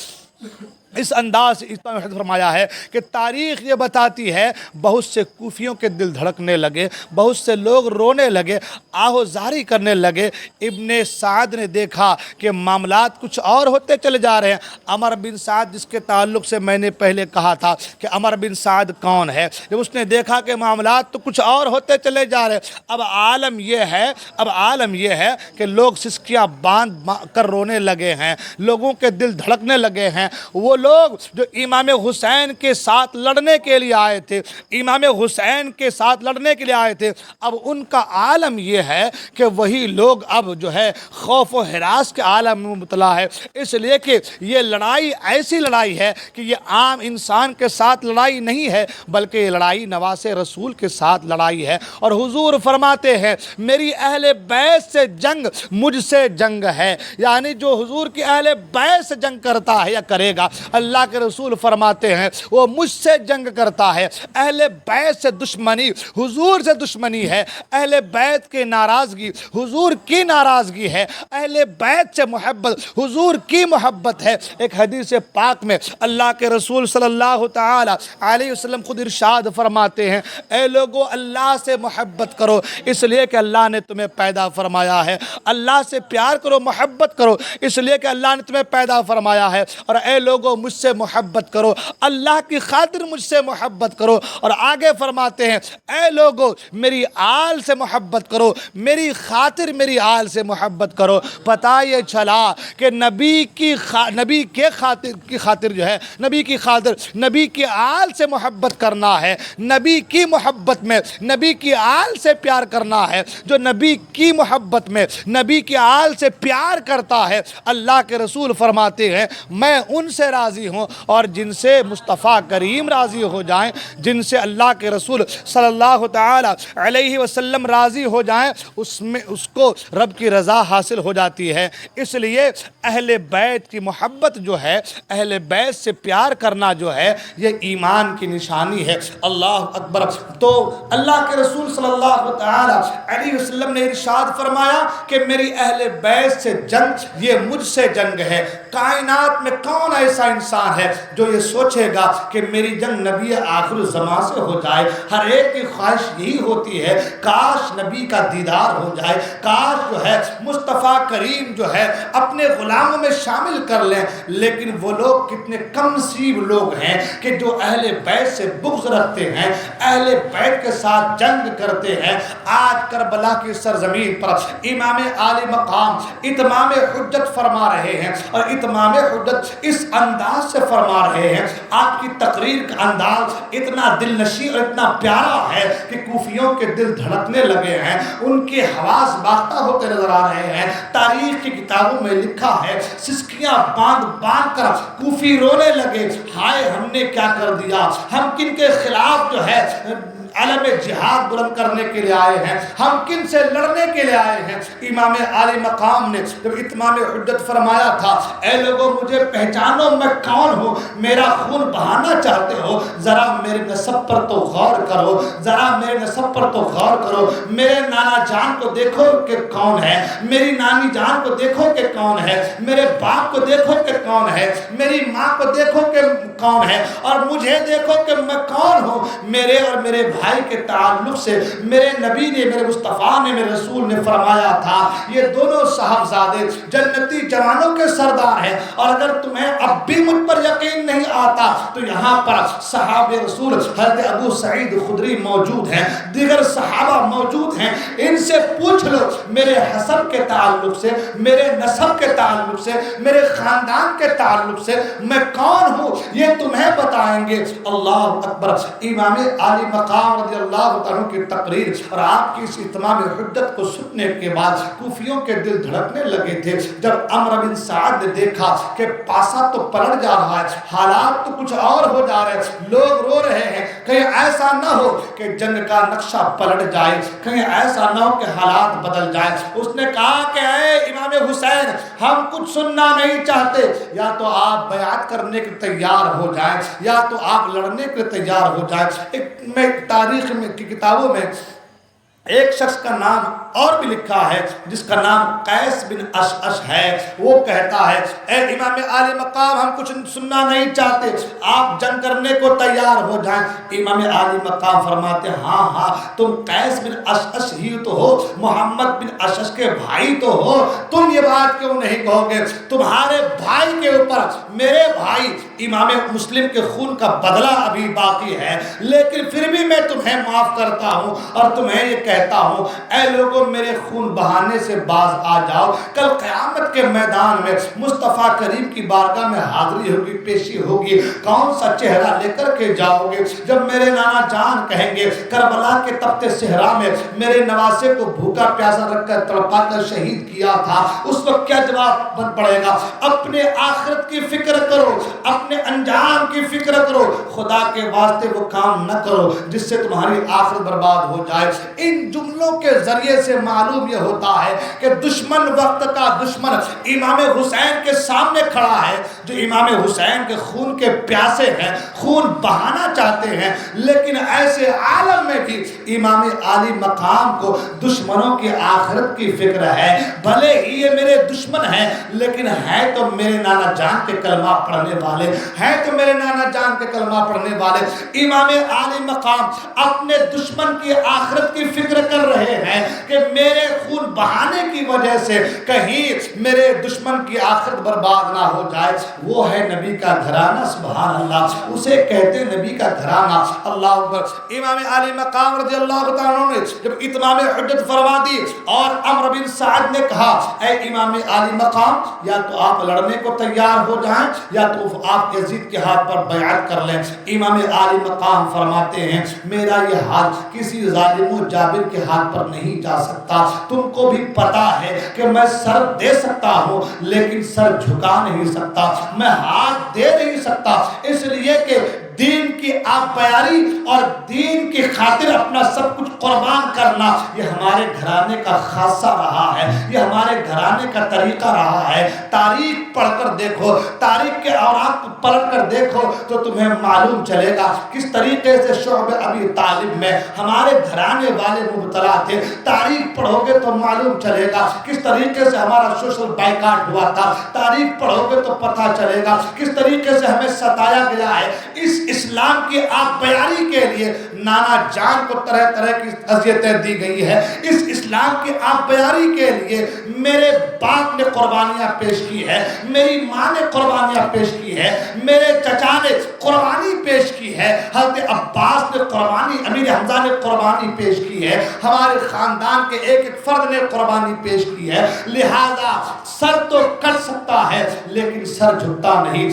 اس انداز سے امام نے فرمایا ہے کہ تاریخ یہ بتاتی ہے بہت سے کوفیوں کے دل دھڑکنے لگے، بہت سے لوگ رونے لگے، آہوزاری کرنے لگے۔ ابن سعد نے دیکھا کہ معاملات کچھ اور ہوتے چلے جا رہے ہیں۔ عمر بن سعد جس کے تعلق سے میں نے پہلے کہا تھا کہ عمر بن سعد کون ہے، جب اس نے دیکھا کہ معاملات تو کچھ اور ہوتے چلے جا رہے ہیں، اب عالم یہ ہے کہ لوگ سسکیاں باندھ کر رونے لگے ہیں، لوگوں کے دل دھڑکنے لگے ہیں۔ وہ لوگ جو امام حسین کے ساتھ لڑنے کے لیے آئے تھے، امام حسین کے ساتھ لڑنے کے لیے آئے تھے، اب ان کا عالم یہ ہے کہ وہی لوگ اب جو ہے خوف و ہراس کے عالم میں مبتلا ہے، اس لیے کہ یہ لڑائی ایسی لڑائی ہے کہ یہ عام انسان کے ساتھ لڑائی نہیں ہے، بلکہ یہ لڑائی نواس رسول کے ساتھ لڑائی ہے۔ اور حضور فرماتے ہیں میری اہل بیت سے جنگ مجھ سے جنگ ہے، یعنی جو حضور کی اہل بیت سے جنگ کرتا ہے یا کرے گا، اللہ کے رسول فرماتے ہیں وہ مجھ سے جنگ کرتا ہے۔ اہل بیت سے دشمنی حضور سے دشمنی ہے، اہل بیت کی ناراضگی حضور کی ناراضگی ہے، اہل بیت سے محبت حضور کی محبت ہے۔ ایک حدیث پاک میں اللہ کے رسول صلی اللہ تعالی علیہ وسلم خود ارشاد فرماتے ہیں اے لوگو اللہ سے محبت کرو، اس لیے کہ اللہ نے تمہیں پیدا فرمایا ہے، اللہ سے پیار کرو، محبت کرو، اس لیے کہ اللہ نے تمہیں پیدا فرمایا ہے، اور اے لوگو مجھ سے محبت کرو، اللہ کی خاطر مجھ سے محبت کرو۔ اور آگے فرماتے ہیں اے لوگو میری آل سے محبت کرو، میری خاطر میری آل سے محبت کرو۔ پتہ یہ چلا کہ نبی کی خاطر جو ہے، نبی کی خاطر نبی کی آل سے محبت کرنا ہے، نبی کی محبت میں نبی کی آل سے پیار کرنا ہے۔ جو نبی کی محبت میں نبی کی آل سے پیار کرتا ہے، اللہ کے رسول فرماتے ہیں میں ان سے راضی ہوں، اور جن سے مصطفیٰ کریم راضی ہو جائیں، جن سے اللہ کے رسول صلی اللہ تعالی علیہ وسلم راضی ہو جائیں، اس کو رب کی رضا حاصل ہو جاتی ہے۔ اس لیے اہل بیت کی محبت جو ہے، اہل بیت سے پیار کرنا جو ہے، یہ ایمان کی نشانی ہے۔ اللہ اکبر۔ تو اللہ کے رسول صلی اللہ تعالی علیہ وسلم نے ارشاد فرمایا کہ میری اہل بیت سے جنگ یہ مجھ سے جنگ ہے۔ کائنات میں کون ایسا انسان ہے جو یہ سوچے گا کہ میری جنگ نبی آخر الزمان سے ہو جائے؟ ہر ایک کی خواہش یہی ہوتی ہے کاش نبی کا دیدار ہو جائے، کاش جو ہے مصطفیٰ کریم جو ہے اپنے غلاموں میں شامل کر لیں۔ لیکن وہ لوگ کتنے کم نصیب لوگ ہیں کہ جو اہل بیت سے بغض رکھتے ہیں، اہل بیت کے ساتھ جنگ کرتے ہیں۔ آج کربلا کی سرزمین پر امام عالی مقام اتمام حجت فرما رہے ہیں، اور اتمام حجت اس انداز سے فرما رہے ہیں، آپ کی تقریر کا انداز اتنا دل نشیں اور اتنا پیارا ہے کہ کوفیوں کے دل دھڑکنے لگے ہیں، ان کے حواس باختہ ہوتے نظر آ رہے ہیں۔ تاریخ کی کتابوں میں لکھا ہے سسکیاں باندھ باندھ کر کوفی رونے لگے، ہائے ہم نے کیا کر دیا، ہم کن کے خلاف جو ہے علم جہاد بلند کرنے کے لیے آئے ہیں، ہم کن سے لڑنے کے لیے آئے ہیں۔ امام عالی مقام نے جب اتمام حجت فرمایا تھا اے لوگوں مجھے پہچانو میں کون ہوں، میرا خون بہانا چاہتے ہو ذرا میرے نسب پر تو غور کرو، ذرا میرے نسب پر تو غور کرو، میرے نانا جان کو دیکھو کہ کون ہے، میری نانی جان کو دیکھو کہ کون ہے، میرے باپ کو دیکھو کہ کون ہے، میری ماں کو دیکھو کہ کون ہے، اور مجھے دیکھو کہ میں کون ہوں۔ میرے اور میرے بھائی کے تعلق سے میرے نبی نے، میرے مصطفیٰ نے، میرے رسول نے فرمایا تھا یہ دونوں صاحبزادے جنتی جوانوں کے سردار ہیں، اور اگر تمہیں اب بھی مجھ پر یقین نہیں آتا تو یہاں پر صحابہ رسول حضرت ابو سعید خدری موجود ہیں، دیگر صحابہ موجود ہیں، ان سے پوچھ لو میرے حسب کے تعلق سے، میرے نسب کے تعلق سے، میرے خاندان کے تعلق سے میں کون ہوں، یہ تمہیں بتائیں گے۔ اللہ اکبر۔ امام عالی مقام رضی اللہ عنہ کی تقریر اور آپ کی اس اتمام حجت کو سننے کے بعد کوفیوں کے دل دھڑکنے لگے تھے۔ جب عمر بن سعد نے دیکھا کہ پاسا تو پلٹ جا رہا ہے، حالات تو کچھ اور ہو جا رہے ہیں، لوگ رو رہے ہیں، کہیں ایسا نہ ہو کہ جنگ کا نقشہ پلٹ جائے، کہیں ایسا نہ ہو کہ حالات بدل جائے، اس نے کہا کہ اے امام حسین ہم کچھ سننا نہیں چاہتے، یا تو آپ بیعت کرنے کے تیار ہو جائیں یا تو آپ لڑنے کے تیار ہو جائیں۔ میں تاریخ میں کی کتابوں میں ایک شخص کا نام اور بھی لکھا ہے جس کا نام قیس بن اشعث ہے. وہ کہتا ہے اے امام عالی مقام ہم کچھ سننا نہیں چاہتے, آپ جنگ کرنے کو تیار ہو جائیں. امام عالی مقام فرماتے ہیں ہاں ہاں تم قیس بن اشعث ہی تو ہو, محمد بن اشعث کے بھائی تو ہو, تم یہ بات کیوں نہیں کہو گے؟ تمہارے بھائی کے اوپر میرے بھائی امام مسلم کے خون کا بدلہ ابھی باقی ہے, لیکن پھر بھی میں تمہیں معاف کرتا ہوں اور تمہیں یہ کہتا ہوں اے لوگوں میرے خون بہانے سے باز آ جاؤ. کل قیامت کے میدان میں مصطفیٰ کریم کی بارگاہ میں حاضری ہوگی, پیشی ہوگی, کون سا چہرہ لے کر کے جاؤ گے؟ جب میرے نانا جان کہیں گے کربلا کے تپت صحرا میں میرے نواسے کو بھوکا پیاسا رکھ کر تڑپا کر شہید کیا تھا, اس وقت کیا جواب بن پڑے گا؟ اپنے آخرت کی فکر کرو, اپنے انجام کی فکر کرو, خدا کے واسطے وہ کام نہ کرو جس سے تمہاری آخرت برباد ہو جائے. ان جملوں کے ذریعے سے معلوم یہ ہوتا ہے کہ دشمن وقت کا دشمن امام حسین کے سامنے کھڑا ہے, جو امام حسین کے خون کے پیاسے ہیں, خون بہانا چاہتے ہیں, لیکن ایسے عالم میں بھی امام عالی مقام کو دشمنوں کی آخرت کی فکر ہے. بھلے ہی یہ میرے دشمن ہیں لیکن ہے تو میرے نانا جان کے کلمہ پڑھنے والے, ہے تو میرے نانا جان کے کلمہ پڑھنے والے. امام عالی مقام اپنے دشمن کی آخرت کی فکر کر رہے ہیں کہ میرے خون بہانے کی وجہ سے کہیں میرے دشمن کی آخرت برباد نہ ہو جائے. وہ ہے نبی کا گھرانہ, سبحان اللہ, اسے کہتے نبی کا گھرانہ. اللہ اکبر. امام عالی مقام رضی اللہ تعالیٰ نے جب اتمام حجت فرما دی اور عمرو بن سعد نے کہا اے امام عالی مقام یا تو آپ لڑنے کو تیار ہو جائیں یا تو آپ یزید کے ہاتھ پر بیعت کر لیں. امام عالی مقام فرماتے ہیں میرا یہ ہاتھ کسی ظالم و جابر کے ہاتھ پر نہیں جا سکتا. تم کو بھی پتا ہے کہ میں سر دے سکتا ہوں لیکن سر جھکا نہیں سکتا, میں ہاتھ دے نہیں سکتا, اس لیے کہ دین کی آپ بیاری اور دین کی خاطر اپنا سب کچھ قربان کرنا یہ ہمارے گھرانے کا خاصہ رہا ہے, یہ ہمارے گھرانے کا طریقہ رہا ہے. تاریخ پڑھ کر دیکھو, تاریخ کے اوراق کو پلٹ کر دیکھو تو تمہیں معلوم چلے گا کس طریقے سے شعب ابی طالب میں ہمارے گھرانے والے مبتلا تھے. تاریخ پڑھو گے تو معلوم چلے گا کس طریقے سے ہمارا سوشل بائیکاٹ ہوا تھا. تاریخ پڑھو گے تو پتہ چلے گا کس طریقے سے ہمیں ستایا گیا ہے. اس اسلام کی آپ بیاری کے لیے نانا جان کو طرح طرح کی اذیتیں دی گئی ہے. اس اسلام کی آپ بیاری کے لیے میرے باپ نے قربانیاں پیش کی ہے, میری ماں نے قربانیاں پیش کی ہے, میرے چچا نے قربانی پیش کی ہے, حضرت عباس نے قربانی, امیر حمزہ نے قربانی پیش کی ہے, ہمارے خاندان کے ایک ایک فرد نے قربانی پیش کی ہے. لہذا سر تو کٹ سکتا ہے لیکن سر جھکتا نہیں,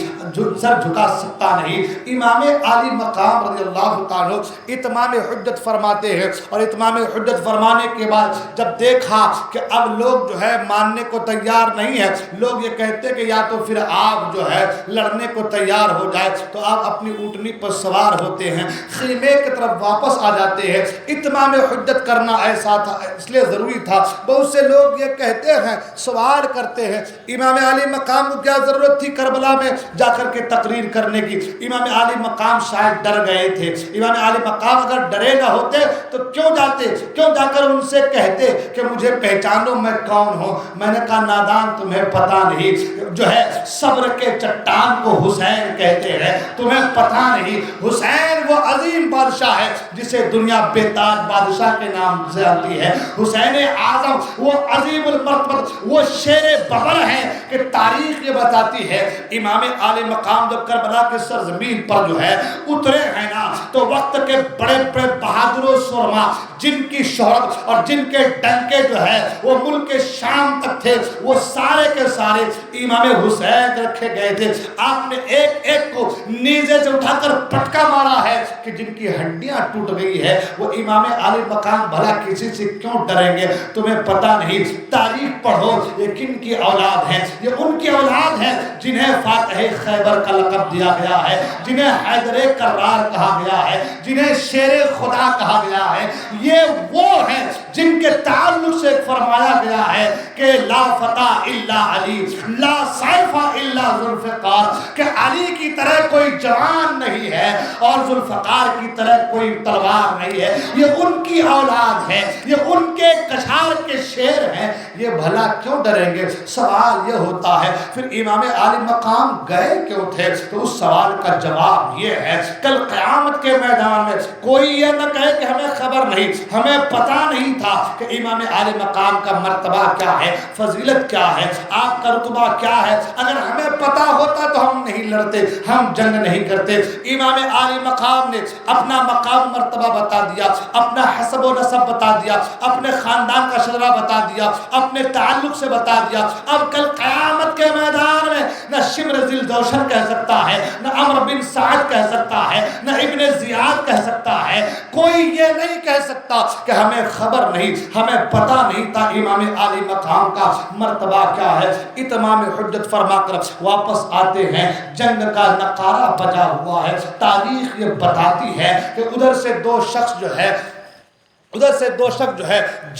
سر جھکا سکتا نہیں. امام عالی مقام رضی اللہ تعالیٰ اتمام حجت فرماتے ہیں اور اتمام حجت فرمانے کے بعد جب دیکھا کہ اب لوگ جو ہے ماننے کو تیار نہیں ہے, لوگ یہ کہتے ہیں کہ یا تو پھر آپ جو ہے لڑنے کو تیار ہو جائے, تو آپ اپنی اونٹنی پر سوار ہوتے ہیں, خیمے کی طرف واپس آ جاتے ہیں. اتمام حجت کرنا ایسا تھا, اس لیے ضروری تھا. بہت سے لوگ یہ کہتے ہیں, سوال کرتے ہیں امام عالی مقام کو کیا ضرورت تھی کربلا میں جا کر کے تقریر کرنے کی. امام عالی مقام شاید ڈر گئے تھے. امام عالی مقام اگر ڈرے نہ ہوتے تو کیوں جاتے, کیوں جا کر ان سے کہتے کہ مجھے پہچانو میں کون ہوں. میں نے کہا نادان تمہیں پتہ نہیں, جو ہے صبر کے چٹان کو حسین کہتے ہیں, تمہیں پتہ نہیں. حسین وہ عظیم بادشاہ ہے جسے دنیا بے تاج بادشاہ کے نام سے آتی ہے. حسین اعظم وہ عظیم المرتبہ, وہ شیر ببر ہے کہ تاریخ یہ بتاتی ہے امام عالی مقام جب کربلا کے سرزمین پر جو ہے اترے ہیں نا, تو وقت کے بڑے بڑے بہادر و سرما جن کی شہرت اور جن کے ڈنکے جو ہے وہ ملک شام تک تھے, وہ سارے کے سارے امام حسین رکھے گئے تھے. آپ نے ایک ایک کو نیزے سے اٹھا کر پٹکا مارا ہے کہ جن کی ہڈیاں ٹوٹ گئی ہے. وہ امام عالی مقام بھلا کسی سے کیوں ڈریں گے, تمہیں پتہ نہیں. تاریخ پڑھو, یہ کن کی اولاد ہیں, یہ ان کی اولاد ہیں جنہیں فاتح خیبر کا لقب دیا گیا ہے, جنہیں حیدر کرار کہا گیا ہے, جنہیں شیر خدا کہا گیا ہے. یہ وہ ہیں جن کے تعلق سے فرمایا گیا ہے کہ لا فتح الا علی, لا سیف الا ذوالفقار, کہ علی کی طرح کوئی جوان نہیں ہے اور ذوالفقار کی طرح کوئی تلوار نہیں ہے، یہ ان کی اولاد ہے، یہ ان کے کچھار کے شیر ہیں، یہ بھلا کیوں ڈریں گے؟ سوال یہ ہوتا ہے پھر امام عالی مقام گئے کیوں تھے؟ تو اس سوال کا جواب یہ ہے، کل قیامت کے میدان میں کوئی یہ نہ کہے کہ ہمیں خبر نہیں، ہمیں پتہ نہیں تھا کہ امام عالی مقام کا مرتبہ کیا ہے، فضیلت کیا ہے، آپ کا رتبہ کیا ہے۔ اگر ہمیں پتہ ہوتا تو ہم نہیں لڑتے، ہم جنگ نہیں کرتے۔ امام عالی مقام نے اپنا مقام مرتبہ بتا دیا، اپنا حسب و نسب بتا دیا، اپنے خاندان کا شجرہ بتا دیا، اپنے تعلق سے بتا دیا۔ اب کل قیامت کے میدان میں نہ شمر ذی الجوشن کہہ سکتا ہے، نہ عمر بن سعد کہہ سکتا ہے، نہ ابن زیاد کہہ سکتا ہے، کوئی یہ نہیں کہہ سکتا کہ ہمیں خبر نہیں، ہمیں پتہ نہیں تھا امام عالی مقام کا مرتبہ کیا ہے۔ اتمام حجت فرما کر واپس آتے ہیں، جنگ کا نقارہ بجا ہوا ہے۔ تاریخ یہ بتاتی ہے کہ ادھر سے دو شخص جو ہے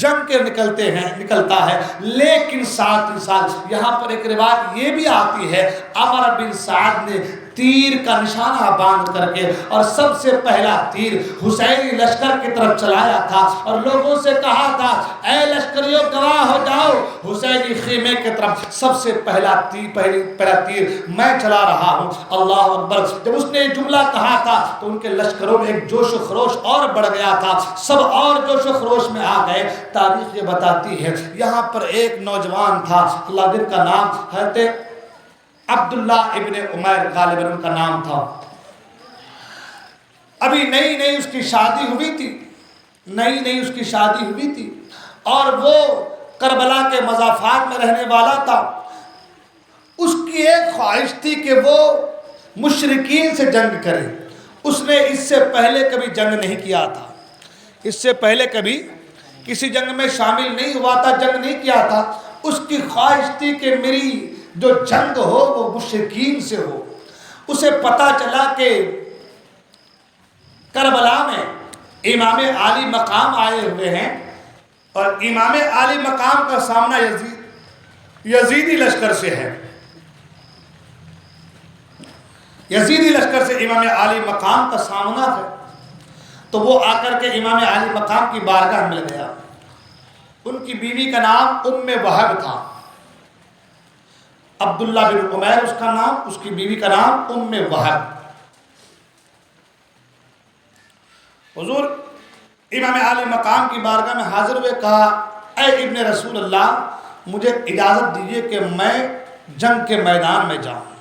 جنگ کے نکلتا ہے، لیکن ساتھ ہی ساتھ یہاں پر ایک روایت یہ بھی آتی ہے، عمر بن سعد نے تیر کا نشانہ باندھ کر کے اور سب سے پہلا تیر حسینی لشکر کی طرف چلایا تھا اور لوگوں سے کہا تھا، اے لشکریوں گواہ ہو جاؤ، حسینی خیمے کی طرف سب سے پہلا تیر میں چلا رہا ہوں، اللہ اکبر۔ جب اس نے یہ جملہ کہا تھا تو ان کے لشکروں میں ایک جوش و خروش اور بڑھ گیا تھا، سب اور جوش و خروش میں آ گئے۔ تاریخ یہ بتاتی ہے یہاں پر ایک نوجوان تھا، اللہ جن کا نام حضرت عبداللہ ابن عمیر غالباً ان کا نام تھا۔ ابھی نئی اس کی شادی ہوئی تھی اور وہ کربلا کے مضافات میں رہنے والا تھا۔ اس کی ایک خواہش تھی کہ وہ مشرکین سے جنگ کرے۔ اس نے اس سے پہلے کبھی جنگ نہیں کیا تھا، اس سے پہلے کبھی کسی جنگ میں شامل نہیں ہوا تھا، جنگ نہیں کیا تھا۔ اس کی خواہش تھی کہ میری جو جنگ ہو وہ مشرکین سے ہو۔ اسے پتہ چلا کہ کربلا میں امام عالی مقام آئے ہوئے ہیں اور امام عالی مقام کا سامنا یزیدی لشکر سے ہے۔ یزیدی لشکر سے امام عالی مقام کا سامنا ہے، تو وہ آ کر کے امام عالی مقام کی بارگاہ مل گیا۔ ان کی بیوی کا نام ام وہب تھا، عبداللہ بن عمیر اس کا نام، اس کی بیوی کا نام ام وہب۔ حضور امام عالی مقام کی بارگاہ میں حاضر ہوئے، کہا، اے ابن رسول اللہ، مجھے اجازت دیجئے کہ میں جنگ کے میدان میں جاؤں۔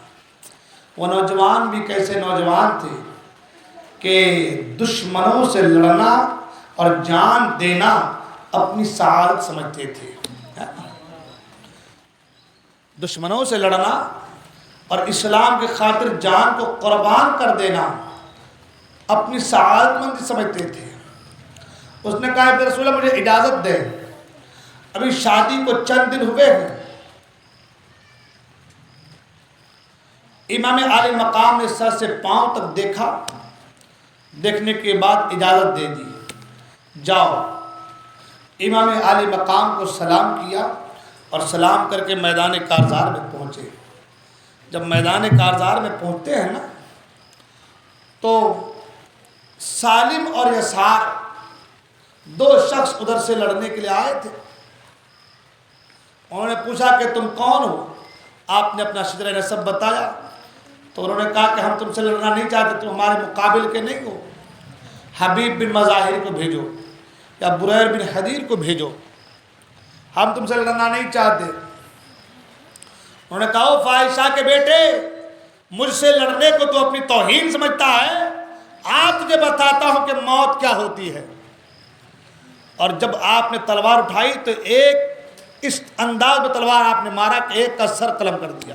وہ نوجوان بھی کیسے نوجوان تھے کہ دشمنوں سے لڑنا اور جان دینا اپنی سعادت سمجھتے تھے۔ دشمنوں سے لڑنا اور اسلام کی خاطر جان کو قربان کر دینا اپنی سعادت مند سمجھتے تھے۔ اس نے کہا، ابن رسول اللہ مجھے اجازت دے، ابھی شادی کو چند دن ہوئے ہیں۔ امام عالی مقام نے سر سے پاؤں تک دیکھا، دیکھنے کے بعد اجازت دے دی، جاؤ۔ امام عالی مقام کو سلام کیا اور سلام کر کے میدان کارزار میں پہنچے۔ جب میدان کارزار میں پہنچتے ہیں نا تو سالم اور یسار دو شخص ادھر سے لڑنے کے لیے آئے تھے۔ انہوں نے پوچھا کہ تم کون ہو؟ آپ نے اپنا شجرہ نسب بتایا تو انہوں نے کہا کہ ہم تم سے لڑنا نہیں چاہتے، تم ہمارے مقابل کے نہیں ہو، حبیب بن مظاہر کو بھیجو یا بریر بن حدیر کو بھیجو، ہم تم سے لڑنا نہیں چاہتے۔ انہوں نے کہا، فائشہ کے بیٹے، مجھ سے لڑنے کو تو اپنی توہین سمجھتا ہے، آج تجھے بتاتا ہوں کہ موت کیا ہوتی ہے۔ اور جب آپ نے تلوار اٹھائی تو ایک اس انداز میں تلوار آپ نے مارا کہ ایک کا سر قلم کر دیا،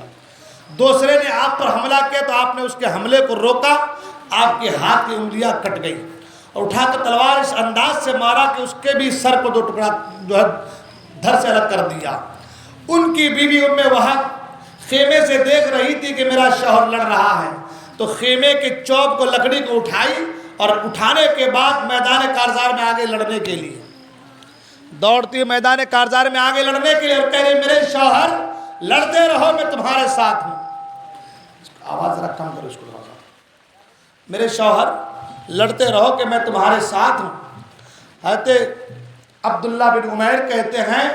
دوسرے نے آپ پر حملہ کیا تو آپ نے اس کے حملے کو روکا، آپ کے ہاتھ کی انگلیاں کٹ گئی، اور اٹھا کر تلوار اس انداز سے مارا کہ اس کے بھی سر کو دو ٹکڑا جو ہے دھر سے الگ کر دیا۔ ان کی بیوی ام وہب خیمے سے دیکھ رہی تھی کہ میرا شوہر لڑ رہا ہے، تو خیمے کے چوب کو لکڑی کو اٹھائی اور اٹھانے کے بعد میدان کارزار میں آگے لڑنے کے لیے دوڑتی میدان کارزار میں آگے لڑنے کے لیے، اور کہہ رہی، میرے شوہر لڑتے رہو، میں تمہارے ساتھ ہوں۔ آواز ذرا کم کرو اس کو۔ میرے شوہر لڑتے رہو کہ میں تمہارے ساتھ ہوں. حضرت عبداللہ بن عمیر کہتے ہیں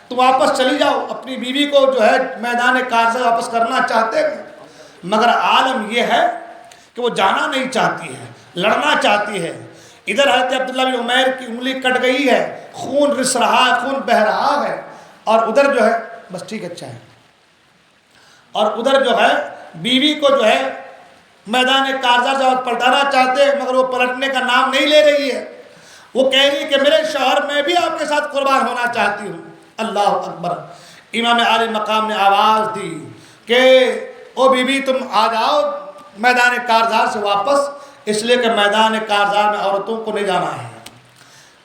تم واپس چلی جاؤ، اپنی بیوی کو جو ہے میدان کارزہ واپس کرنا چاہتے ہیں، مگر عالم یہ ہے کہ وہ جانا نہیں چاہتی ہے، لڑنا چاہتی ہے. ادھر حضرت عبداللہ بن عمیر کی انگلی کٹ گئی ہے، خون رس رہا ہے، خون بہہ رہا ہے، اور ادھر جو ہے بس ٹھیک اچھا ہے، اور ادھر جو ہے بیوی کو جو ہے میدان کارزہ سے پلٹانا چاہتے ہیں، مگر وہ پلٹنے کا نام نہیں لے رہی ہے. وہ کہہ رہی کہ میرے شوہر میں بھی آپ کے ساتھ قربان ہونا چاہتی ہوں. اللہ اکبر. امام عالی مقام نے آواز دی کہ او بی بی تم آ جاؤ میدان کارزار سے واپس، اس لیے کہ میدان کارزار میں عورتوں کو نہیں جانا ہے.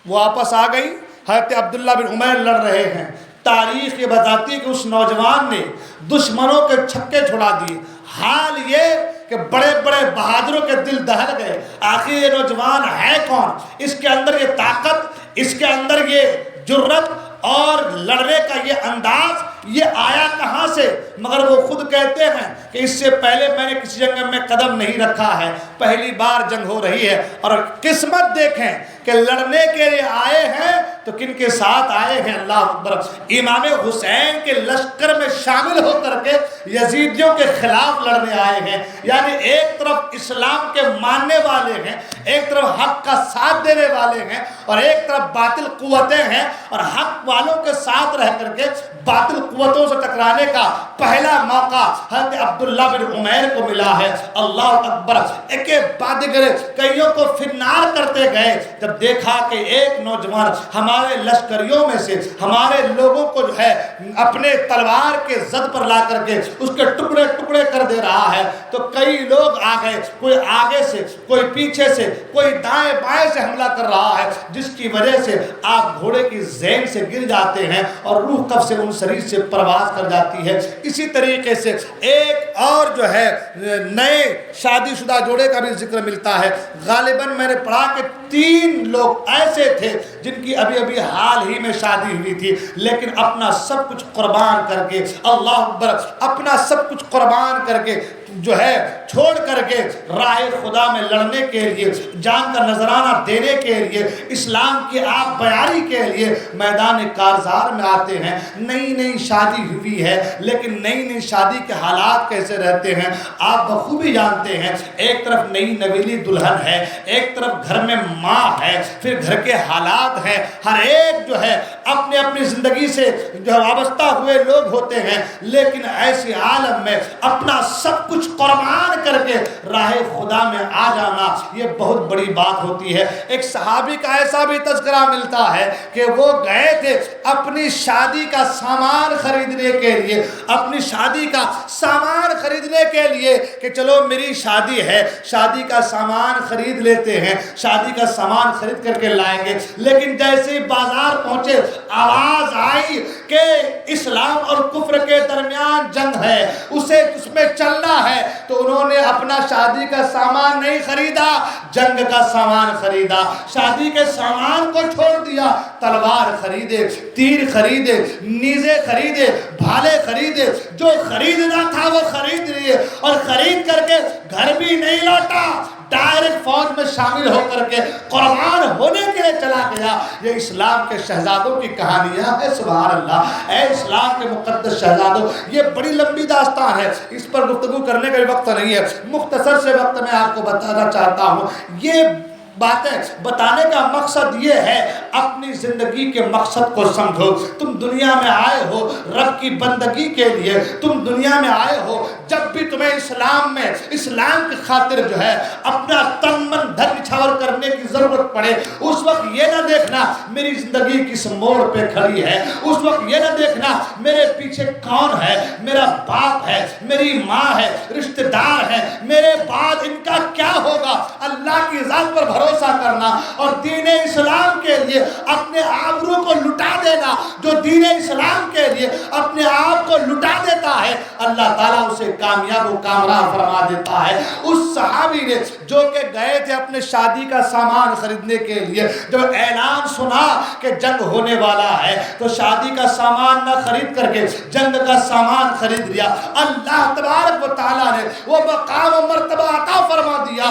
وہ واپس آ گئی. حضرت عبداللہ بن عمیر لڑ رہے ہیں. تاریخ یہ بتاتی ہے کہ اس نوجوان نے دشمنوں کے چھکے چھڑا دیے. حال یہ کہ بڑے بڑے بہادروں کے دل دہل گئے. آخر یہ نوجوان ہے کون؟ اس کے اندر یہ طاقت، اس کے اندر یہ جرت اور لڑنے کا یہ انداز یہ آیا کہاں سے؟ مگر وہ خود کہتے ہیں کہ اس سے پہلے میں نے کسی جنگ میں قدم نہیں رکھا ہے، پہلی بار جنگ ہو رہی ہے. اور قسمت دیکھیں کہ لڑنے کے لیے آئے ہیں تو کن کے ساتھ آئے ہیں؟ اللہ اکبر. امام حسین کے لشکر میں شامل ہو کر کے یزیدیوں کے خلاف لڑنے آئے ہیں. یعنی ایک طرف اسلام کے ماننے والے ہیں، ایک طرف حق کا ساتھ دینے والے ہیں، اور ایک طرف باطل قوتیں ہیں، اور حق والوں کے ساتھ رہ کر کے باطل قوتوں سے ٹکرانے کا پہلا موقع حضرت عبداللہ بن عمیر کو ملا ہے. اللہ اکبر. ایک بعد کئیوں کو فنار کرتے گئے. جب دیکھا کہ ایک نوجوان ہمارے لشکریوں میں سے ہمارے لوگوں کو جو ہے اپنے تلوار کے زد پر لا کر کے اس کے ٹکڑے ٹکڑے کر دے رہا ہے، تو کئی لوگ آ گئے، کوئی آگے سے، کوئی پیچھے سے، کوئی دائیں بائیں سے حملہ کر رہا ہے، جس کی وجہ سے آپ گھوڑے کی زین سے گر جاتے ہیں اور روح کف سے ان شریر سے پرواز کر جاتی ہے. اسی طریقے سے ایک اور جو ہے نئے شادی شدہ جوڑے کا بھی ذکر ملتا ہے. غالباً میں نے پڑھا کہ 3 لوگ ایسے تھے جن کی ابھی ابھی حال ہی میں شادی ہوئی تھی، لیکن اپنا سب کچھ قربان کر کے، اللہ اکبر، اپنا سب کچھ قربان کر کے جو ہے چھوڑ کر کے راہ خدا میں لڑنے کے لیے، جان کا نذرانہ دینے کے لیے، اسلام کی آپ بیاری کے لیے میدان کارزار میں آتے ہیں. نئی نئی شادی ہوئی ہے، لیکن نئی نئی شادی کے حالات کیسے رہتے ہیں آپ بخوبی جانتے ہیں. ایک طرف نئی نویلی دلہن ہے، ایک طرف گھر میں ماں ہے، پھر گھر کے حالات ہیں. ہر ایک جو ہے اپنے اپنی زندگی سے جو وابستہ ہوئے لوگ ہوتے ہیں، لیکن ایسی عالم میں اپنا سب کچھ قربان کر کے راہ خدا میں آ جانا یہ بہت بڑی بات ہوتی ہے. ایک صحابی کا ایسا بھی تذکرہ ملتا ہے کہ وہ گئے تھے اپنی شادی کا سامان خریدنے کے لیے، اپنی شادی کا سامان خریدنے کے لیے کہ چلو میری شادی ہے، شادی کا سامان خرید لیتے ہیں، شادی کا سامان خرید کر کے لائیں گے. لیکن جیسے ہی بازار پہنچے آواز آئی کہ اسلام اور کفر کے درمیان جنگ ہے، اسے اس میں چلنا ہے، تو انہوں نے اپنا شادی کا سامان نہیں خریدا، جنگ کا سامان خریدا. شادی کے سامان کو چھوڑ دیا، تلوار خریدے، تیر خریدے، نیزے خریدے، بھالے خریدے، جو خریدنا تھا وہ خرید لیے، اور خرید کر کے گھر بھی نہیں لوٹا، ڈائریکٹ فوج میں شامل ہو کر کے قربان ہونے کے لیے چلا گیا. یہ اسلام کے شہزادوں کی کہانیاں ہے. سبحان اللہ. اے اسلام کے مقدس شہزادوں، یہ بڑی لمبی داستان ہے، اس پر گفتگو کرنے کا بھی وقت نہیں ہے. مختصر سے وقت میں آپ کو بتانا چاہتا ہوں. یہ باتیں بتانے کا مقصد یہ ہے اپنی زندگی کے مقصد کو سمجھو. تم دنیا میں آئے ہو رب کی بندگی کے لیے، تم دنیا میں آئے ہو جب بھی تمہیں اسلام میں اسلام کی خاطر جو ہے اپنا تن من دھن نچھاور کرنے کی ضرورت پڑے، اس وقت یہ نہ دیکھنا میری زندگی کس موڑ پہ کھڑی ہے، اس وقت یہ نہ دیکھنا میرے پیچھے کون ہے، میرا باپ ہے، میری ماں ہے، رشتہ دار ہے، میرے بعد ان کا کیا ہوگا. اللہ کی ذات پر بھروسہ کرنا اور دین اسلام کے لیے اپنے آبرو کو لٹا دینا. جو دین اسلام کے لیے اپنے آپ کو لٹا دیتا ہے اللہ تعالیٰ اسے کامیاب و کامران فرما دیتا ہے. اس صحابی نے جو کہ گئے تھے اپنے شادی کا سامان خریدنے کے لیے، جب اعلان سنا کہ جنگ ہونے والا ہے تو شادی کا سامان نہ خرید کر کے جنگ کا سامان خرید لیا. اللہ تبارک و تعالیٰ نے وہ مقام و مرتبہ عطا فرما دیا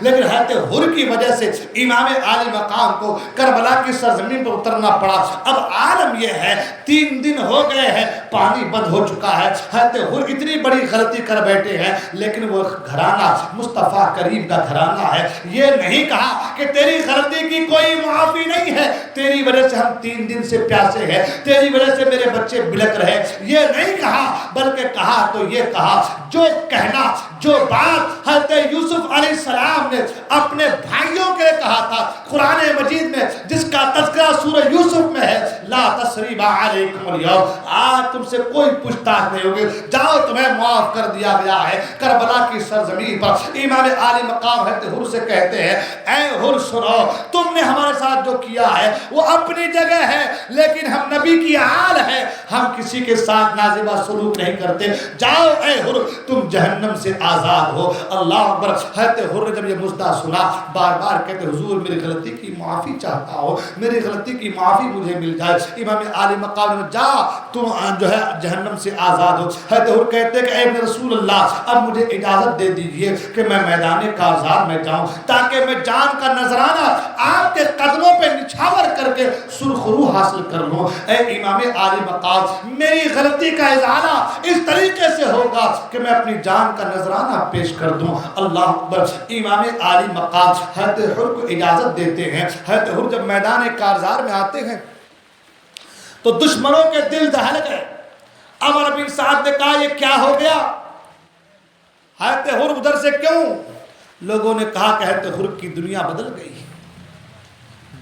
لیکن حضرت حر کی وجہ سے امام عالی مقام کو کربلا کی سرزمین پر اترنا پڑا۔ اب عالم یہ ہے 3 دن ہو گئے ہیں، پانی بند ہو چکا ہے، حضرت حر اتنی بڑی غلطی کر بیٹھے ہیں، لیکن وہ گھرانہ مصطفیٰ کریم کا گھرانہ ہے۔ یہ نہیں کہا کہ تیری غلطی کی کوئی معافی نہیں ہے، تیری وجہ سے ہم 3 دن سے پیاسے ہیں، تیری وجہ سے میرے بچے بلک رہے، یہ نہیں کہا، بلکہ کہا تو یہ کہا جو کہنا، جو بات حضرت یوسف علیہ السلام نے اپنے بھائیوں کے کہا تھا قرآن مجید میں، جس کا تذکرہ سورہ یوسف میں ہے، لا تثریب علیکم اليوم، آج تم سے کوئی پوچھ تاچھ نہیں ہوگی، جاؤ تمہیں معاف کر دیا گیا ہے۔ کربلا کی سرزمین پر امام عالی مقام حضرت حر سے کہتے ہیں، اے حر سنو، تم نے ہمارے ساتھ جو کیا ہے وہ اپنی جگہ ہے، لیکن ہم نبی کی آل ہے، ہم کسی کے ساتھ نازیبہ سلوک نہیں کرتے، جاؤ اے حر تم جہنم سے آزاد ہو۔ اللہ اکبر۔ حضرت حر نے جب یہ مژدہ سنا بار بار کہتے حضور میری غلطی کی معافی چاہتا ہو، میری غلطی کی معافی مجھے مل جائے۔ امام عالی مقام نے جا تم جو ہے جہنم سے آزاد ہو۔ حضرت حر کہتے کہ اے ابن رسول اللہ اب مجھے اجازت دے دیجئے کہ میں میدان کارزار میں جاؤں تاکہ میں جان کا نذرانہ آپ کے قدموں پہ نچھاور کر کے سرخ روح حاصل کر لوں۔ اے امام عالی مقام میری غلطی کا ازالہ اس طریقے سے ہوگا کہ میں اپنی جان کا نذرانہ پیش کر دوں۔ اللہ اکبر۔ امام عالی مقام حضرت حر کو اجازت دیتے ہیں۔ حضرت حر جب میدان کارزار میں آتے ہیں تو دشمنوں کے دل دہل گئے۔ عمر بن سعد نے کہا یہ کیا ہو گیا؟ حضرت حر ادھر سے کیوں؟ لوگوں نے کہا کہ حضرت حر کی دنیا بدل گئی،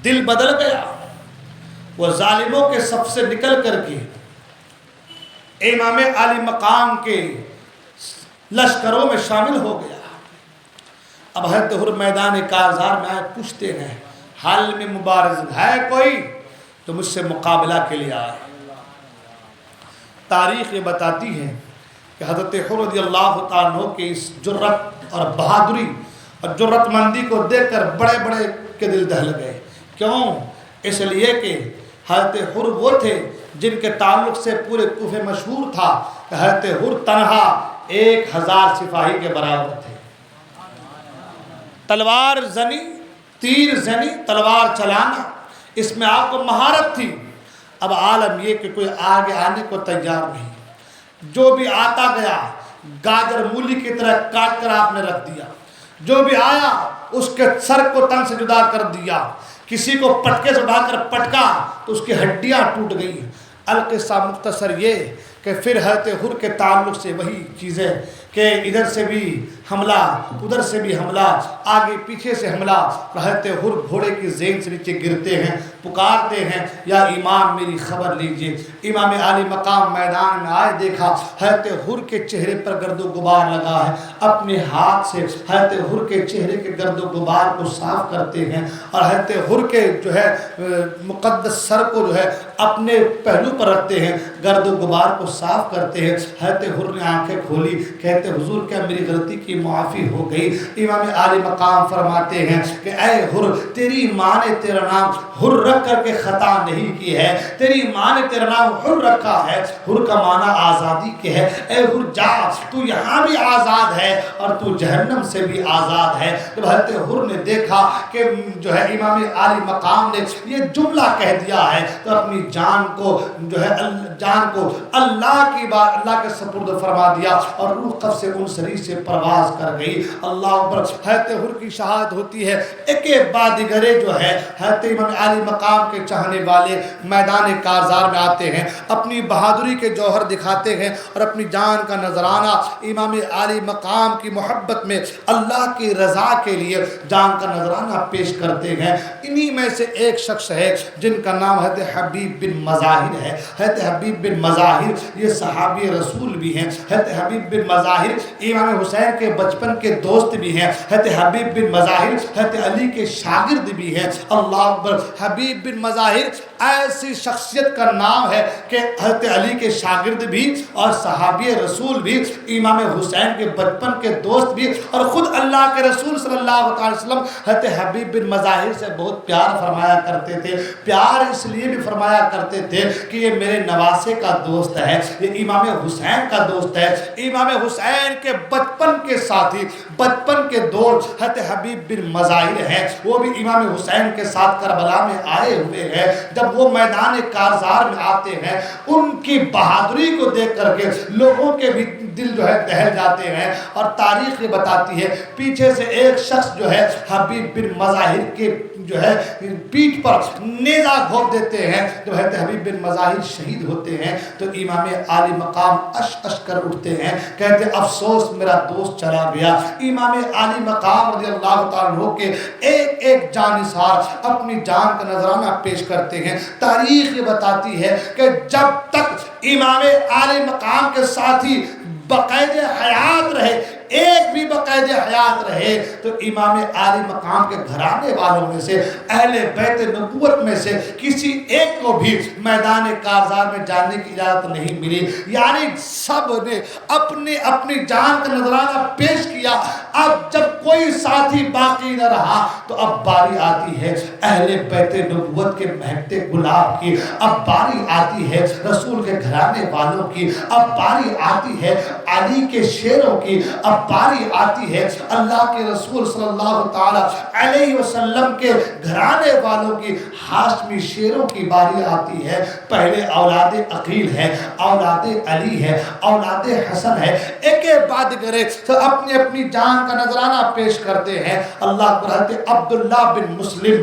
دل بدل گیا، وہ ظالموں کے صف سے نکل کر کے امام عالی مقام کے لشکروں میں شامل ہو گیا۔ اب حضرت حر میدان کارزار میں آئے، پوچھتے ہیں حال میں مبارز ہے کوئی تو مجھ سے مقابلہ کے لیے آئے۔ تاریخ یہ بتاتی ہے کہ حضرت حر رضی اللہ تعالیٰ عنہ کی اس جرت اور بہادری اور جرت مندی کو دیکھ کر بڑے بڑے کے دل دہل گئے۔ کیوں؟ اس لیے کہ حضرت حر وہ تھے جن کے تعلق سے پورے کوفے مشہور تھا کہ حضرت حر تنہا 1000 سپاہی کے برابر تھے، تلوار زنی، تیر زنی، تلوار چلانا، اس میں آپ کو مہارت تھی۔ اب عالم یہ کہ کوئی آگے آنے کو تیار نہیں، جو بھی آتا گیا گاجر مولی کی طرح کاٹ کر آپ نے رکھ دیا، جو بھی آیا اس کے سر کو تن سے جدا کر دیا، کسی کو پٹکے سے اٹھا کر پٹکا تو اس کی ہڈیاں ٹوٹ گئی۔ القصہ مختصر یہ کہ پھر حضرت حر کے تعلق سے وہی چیزیں کہ ادھر سے بھی حملہ، ادھر سے بھی حملہ، آگے پیچھے سے حملہ، حضرت حر گھوڑے کی زین سے نیچے گرتے ہیں، پکارتے ہیں یا امام میری خبر لیجئے۔ امام عالی مقام میدان میں آئے، دیکھا حضرت حر کے چہرے پر گرد و غبار لگا ہے، اپنے ہاتھ سے حضرت حر کے چہرے کے گرد و غبار کو صاف کرتے ہیں اور حضرت حر کے جو ہے مقدس سر کو جو ہے اپنے پہلو پر رکھتے ہیں، گرد و غبار کو صاف کرتے ہیں۔ حضرت حر نے آنکھیں کھولی، کہتے حضور کیا میری غلطی کی معافی ہو گئی؟ امام عالی مقام فرماتے ہیں کہ اے حر تیری ماں نے تیرا نام حر رکھ کر کے خطا نہیں کی ہے، تیری ماں نے تیرا نام حر رکھا ہے، حر کا معنی آزادی کے ہے۔ اے حر جا، تو یہاں بھی آزاد ہے اور تو جہنم سے بھی آزاد ہے۔ جب حضرت حر نے دیکھا کہ جو ہے امام عالی مقام نے یہ جملہ کہہ دیا ہے تو اپنی جان کو جو ہے جان کو اللہ کے سپرد فرما دیا اور روح قبض سے انصری سے پرواز کر گئی۔ اللہ اکبر۔ حضرت حر کی شہادت ہوتی ہے، ایک بعد دیگرے جو ہے حضرت امام عالی مقام کے چاہنے والے میدان کارزار میں آتے ہیں، اپنی بہادری کے جوہر دکھاتے ہیں اور اپنی جان کا نذرانہ امام عالی مقام کی محبت میں اللہ کی رضا کے لیے جان کا نذرانہ پیش کرتے ہیں۔ انہی میں سے ایک شخص ہے جن کا نام حضرت حبیب بن مظاہر ہے۔ حضرت حبیب بن مظاہر یہ صحابی رسول بھی ہیں۔ حضرت حبیب بن مظاہر امام حسین کے بچپن کے دوست بھی ہیں۔ حضرت حبیب بن مظاہر حضرت علی کے شاگرد بھی ہیں۔ اللہ اکبر۔ حبیب بن مظاہر ایسی شخصیت کا نام ہے کہ حضرت علی کے شاگرد بھی اور صحابی رسول بھی، امام حسین کے بچپن کے دوست بھی، اور خود اللہ کے رسول صلی اللہ علیہ وسلم حضرت حبیب بن مظاہر سے بہت پیار فرمایا کرتے تھے۔ پیار اس لیے بھی فرمایا کرتے تھے کہ یہ میرے نواسے کا دوست ہے، یہ امام حسین کا دوست ہے۔ امام حسین کے بچپن کے ساتھی، بچپن کے دوست حضرت حبیب بن مظاہر ہیں، وہ بھی امام حسین کے ساتھ کربلا میں آئے ہوئے ہیں۔ جب وہ میدان کارزار میں آتے ہیں، ان کی بہادری کو دیکھ کر کے لوگوں کے بھی دل جو ہے دہل جاتے ہیں، اور تاریخ یہ بتاتی ہے پیچھے سے ایک شخص جو ہے حبیب بن مظاہر کے جو ہے پیٹھ پر نیزہ گھونپ دیتے ہیں۔ جب حضرت حبیب بن مظاہر شہید ہوتے ہیں تو امام عالی مقام اش اش کر اٹھتے ہیں، کہتے ہیں افسوس میرا دوست چلا گیا۔ امام عالی مقام رضی اللہ تعالیٰ عنہ کے ایک ایک جانثار اپنی جان کا نذرانہ پیش کرتے ہیں۔ تاریخ یہ بتاتی ہے کہ جب تک امام عالی مقام کے ساتھی بقید حیات رہے، ایک بھی بقید حیات رہے، تو امام عالی مقام کے گھرانے والوں میں سے، اہل بیت نبوت میں سے کسی ایک کو بھی میدان کارزار میں جانے کی اجازت نہیں ملی۔ یعنی سب نے اپنی اپنی جان کا نذرانہ پیش کیا۔ اب جب کوئی ساتھی باقی نہ رہا تو اب باری آتی ہے اہل بیت نبوت کے مہکتے گلاب کی، اب باری آتی ہے رسول کے گھرانے والوں کی، اب باری آتی ہے علی کے شیروں کی، اب باری آتی ہے اللہ کے رسول صلی اللہ تعالیٰ علیہ وسلم کے گھرانے والوں کی، ہاشمی شیروں کی باری آتی ہے۔ پہلے اولاد عقیل ہے، اولاد علی ہے، اولاد حسن ہے، ایک ایک بات کرے تو اپنی اپنی جان کا نذرانہ پیش کرتے ہیں۔ اللہ کو حضرت عبداللہ بن مسلم،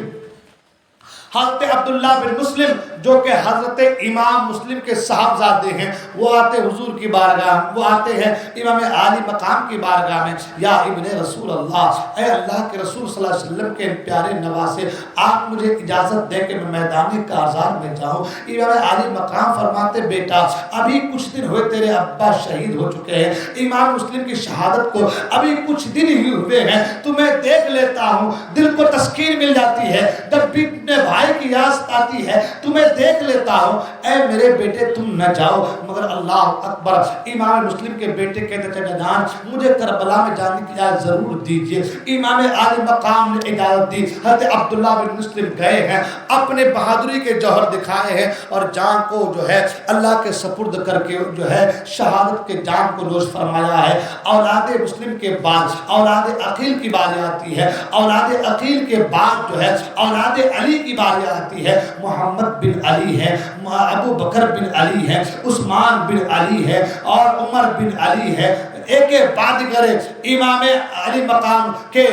حضرت عبداللہ بن مسلم جو کہ حضرت امام مسلم کے صاحبزادے ہیں، وہ آتے حضور کی بارگاہ، وہ آتے ہیں امام عالی مقام کی بارگاہ میں، یا ابن رسول اللہ، اے اللہ کے رسول صلی اللہ علیہ وسلم کے پیارے نواسے، آپ مجھے اجازت دے کہ میں میدان کارزار میں جاؤں۔ امام عالی مقام فرماتے بیٹا ابھی کچھ دن ہوئے تیرے ابا شہید ہو چکے ہیں، امام مسلم کی شہادت کو ابھی کچھ دن ہی ہوئے ہیں، تمہیں دیکھ لیتا ہوں، دل کو تسکین مل جاتی ہے، جب بھی اپنے بھائی کی یاد آتی ہے تمہیں دیکھ لیتا ہوں، اے میرے بیٹے تم نہ جاؤ۔ مگر اللہ اکبر، امام مسلم کے بیٹے کہتے چچا جان مجھے کربلا میں جانے کی اجازت ضرور دیجیے۔ امام عالی مقام نے اجازت دی، حضرت عبداللہ بن مسلم گئے ہیں، اپنے بہادری کے جوہر دکھائے ہیں، اور جان کو جو ہے اللہ کے سپرد کر کے جو ہے شہادت کے جان کو نوش فرمایا ہے۔ اولاد مسلم کے بعد اولاد عقیل کی باری آتی ہے، اولاد عقیل کے بعد جو ہے اولاد علی کی باری آتی ہے۔ محمد بن علی ہے، ابو بکر بن علی ہے، عثمان بن علی ہے، اور عمر بن علی ہے۔ ایک ایک بات کرے امام علی مقام کے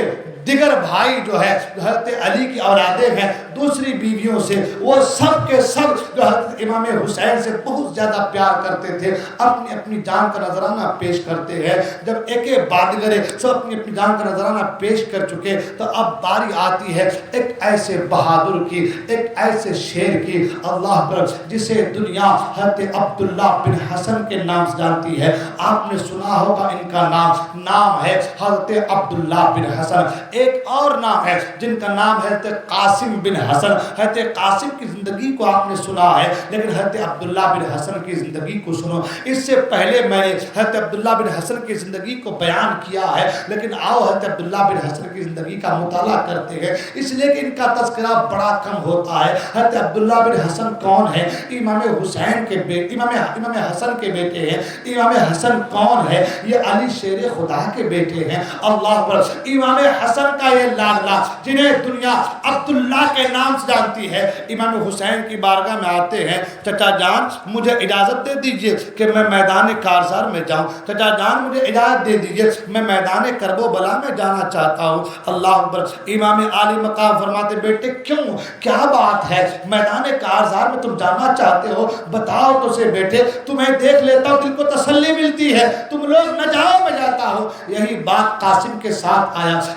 دیگر بھائی جو ہے حضرت علی کی اولادیں ہیں دوسری بیویوں سے، وہ سب کے سب جو حضرت امام حسین سے بہت زیادہ پیار کرتے تھے، اپنی اپنی جان کا نذرانہ پیش کرتے ہیں۔ جب ایک ایک بادگرے سب اپنی اپنی جان کا نذرانہ پیش کر چکے تو اب باری آتی ہے ایک ایسے بہادر کی، ایک ایسے شیر کی، اللہ پر جسے دنیا حضرت عبداللہ بن حسن کے نام سے جانتی ہے۔ آپ نے سنا ہوگا ان کا نام ہے حضرت عبداللہ بن حسن۔ ایک اور نام ہے جن کا نام ہے حضرت قاسم بن حسن۔ حضرت قاسم کی زندگی کو آپ نے سنا ہے، لیکن حضرت عبداللہ بن حسن کی زندگی کو سنو۔ اس سے پہلے میں نے حضرت عبداللہ بن حسن کی زندگی کو بیان کیا ہے، لیکن آؤ حضرت عبداللہ بن حسن کی زندگی کا مطالعہ کرتے ہیں، اس لیے کہ ان کا تذکرہ بڑا کم ہوتا ہے۔ حضرت عبداللہ بن حسن کون ہے؟ امام حسین کے بیٹے، امام حسن کے بیٹے ہیں۔ امام حسن کون ہے؟ یہ علی شیر خدا کے بیٹے ہیں۔ اللہ پر امام حسن کا یہ لاڈلا جنہیں دنیا عبداللہ کے نام سے جانتی ہے، امام حسین کی بارگاہ میں آتے ہیں، چچا جان مجھے اجازت دے دیجئے کہ میں میدان کارزار میں جاؤں، چچا جان مجھے اجازت دے دیجئے میں میدان کرب و بلا میں جانا چاہتا ہوں۔ اللہ اکبر، امام عالی مقام فرماتے بیٹے کیوں، کیا بات ہے، میدان کارزار میں تم جانا چاہتے ہو، بتاؤ تو سے بیٹے، تمہیں دیکھ لیتا ہوں دل کو تسلی ملتی ہے، تم لوگ نہ جاؤ میں جاتا ہوں۔ یہی بات قاسم کے ساتھ آیا،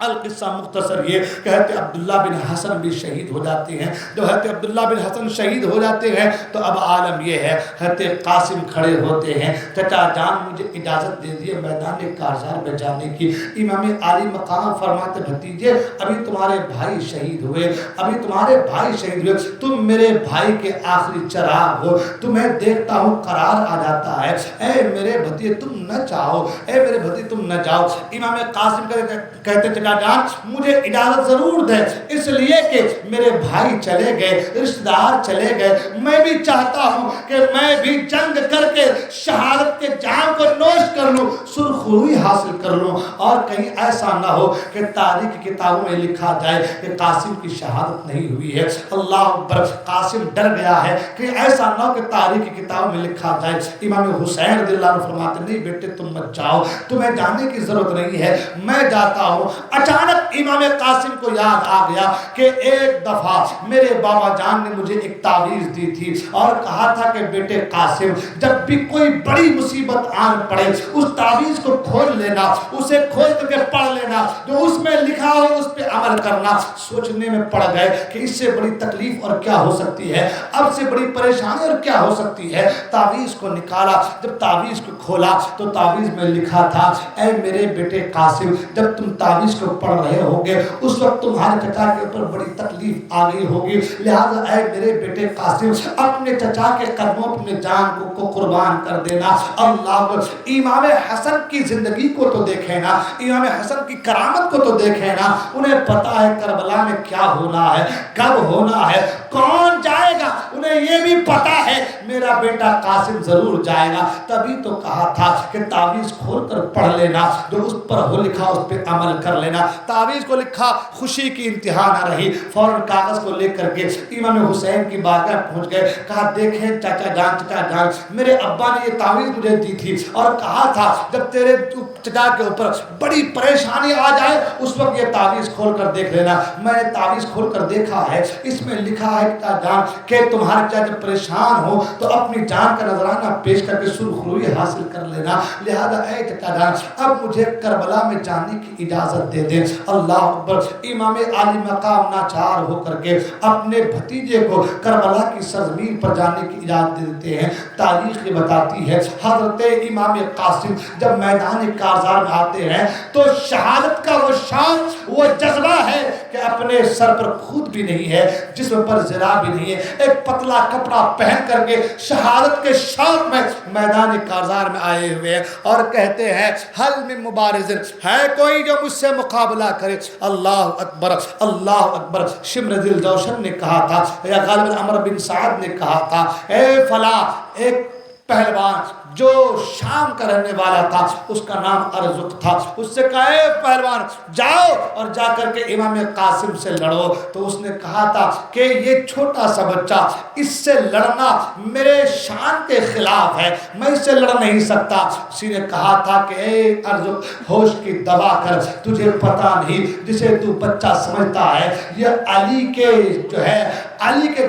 القصہ مختصر یہ کہ حضرت عبداللہ بن حسن بھی شہید ہو جاتے ہیں. جب حضرت عبداللہ بن حسن شہید ہو جاتے ہیں تو اب عالم یہ ہے حضرت قاسم کھڑے ہوتے ہیں. چچا جان مجھے اجازت دے دیے میدان کارزار میں جانے کی. امام عالی مقام فرماتے بھتیجے ابھی تمہارے بھائی شہید ہوئے, ابھی تمہارے بھائی شہید ہوئے, تم میرے بھائی کے آخری چراغ ہو, تمہیں دیکھتا ہوں قرار آ جاتا ہے. اے میرے بھتیجے تم نہ چاہو, اے میرے بھتیجے تم نہ جاؤ. امام قاسم کہتے چچا جان مجھے اجازت ضرور دے, اس لیے کہ میرے بھائی چلے گئے, رشتہ دار چلے گئے, میں بھی چاہتا ہوں کہ میں بھی جنگ کر کے شہادت کے جام کو نوش کر لوں, سرخروئی حاصل کر لوں, اور کہیں ایسا نہ ہو کہ تاریخ کی کتابوں میں لکھا جائے کہ قاسم کی شہادت نہیں ہوئی ہے. اللہ اکبر. قاسم ڈر گیا ہے کہ ایسا نہ ہو کہ تاریخ کی کتابوں میں لکھا جائے. امام حسین رضی اللہ عنہ فرماتے نہیں بیٹے تم مت جاؤ, تمہیں جانے کی ضرورت نہیں ہے, میں جاتا ہوں. اچانک امام قاسم کو یاد آ گیا کہ ایک دفعہ میرے بابا جان نے مجھے ایک تعویذ دی تھی اور کہا تھا کہ بیٹے قاسم جب بھی کوئی بڑی مصیبت آن پڑے اس تعویذ کو کھول لینا, اسے کھول کر کے پڑھ لینا, جو اس میں لکھا ہو اس پہ عمل کرنا. سوچنے میں پڑ گئے کہ اس سے بڑی تکلیف اور کیا ہو سکتی ہے, اب سے بڑی پریشانی اور کیا ہو سکتی ہے. تعویذ کو نکالا, جب تعویذ کو کھولا تو تعویذ میں لکھا تھا اے میرے بیٹے قاسم جب تم تعویذ کو پڑھ رہے ہوگے اس وقت تمہارے چچا کے اوپر بڑی تکلیف آ گئی ہوگی, لہذا اے میرے بیٹے قاسم اپنے چچا کے قدموں اپنے جان کو قربان کر دینا. اللہ امام حسن کی زندگی کو تو دیکھیں نا, امام حسن کی کرامت کو تو دیکھیں نا, انہیں پتا ہے کربلا میں کیا ہونا ہے, کب ہونا ہے, کون جائے گا, انہیں یہ بھی پتا ہے میرا بیٹا قاسم ضرور جائے گا. تبھی تو کہا تھا کہ تعویذ کھول کر پڑھ لینا, جو اس پر ہو لکھا اس پہ عمل کر لینا. تعویذ کو لکھا, خوشی کی انتہا نہ رہی, فوراً کاغذ کو لے کر کے امام حسین کی بارگاہ پہنچ گئے. کہا دیکھیں چچا جان میرے ابا نے یہ تعویذ مجھے دی تھی اور کہا تھا جب تیرے چچا کے اوپر بڑی پریشانی آ جائے اس وقت یہ تعویذ کھول کر دیکھ لینا. میں نے تعویذ کھول کر دیکھا ہے, اس میں لکھا ہے چچا جان کہ تمہارے چچا جب پریشان ہو تو اپنی جان کا نذرانہ پیش کر کے سرخروئی حاصل کر لینا. لہذا اے چچا جان اب مجھے کربلا میں جانے کی اجازت دے دیں. اللہ اکبر. امام عالی مقام ناچار ہو کر کے اپنے بھتیجے کو کربلا کی سرزمین پر جانے کی اجازت دے دیتے ہیں. تاریخ یہ بتاتی ہے حضرت امام قاسم جب میدان کارزار میں آتے ہیں تو شہادت کا وہ شان, وہ جذبہ ہے کہ اپنے سر پر خود بھی نہیں ہے, جسم پر زرا بھی نہیں ہے, ایک پتلا کپڑا پہن کر کے شہادت کے شوق میں میدان کارزار میں آئے ہوئے ہیں اور کہتے ہیں حل من مبارز, ہے کوئی جو مجھ سے مقابلہ کرے. اللہ اکبر اللہ اکبر. شمر دل جوشن نے کہا تھا یا غالباً عمر بن سعد نے کہا تھا اے فلاں, ایک پہلوان جو شام کا رہنے والا تھا اس کا نام ارزق تھا, اس سے کہا اے پہلوان جاؤ اور جا کر کے امام قاسم سے لڑو. تو اس نے کہا تھا کہ یہ چھوٹا سا بچہ, اس سے لڑنا میرے شان کے خلاف ہے, میں اس سے لڑ نہیں سکتا. اسی نے کہا تھا کہ اے ارزق ہوش کی دبا کر, تجھے پتا نہیں جسے تو بچہ سمجھتا ہے یہ علی کے جو ہے علی کے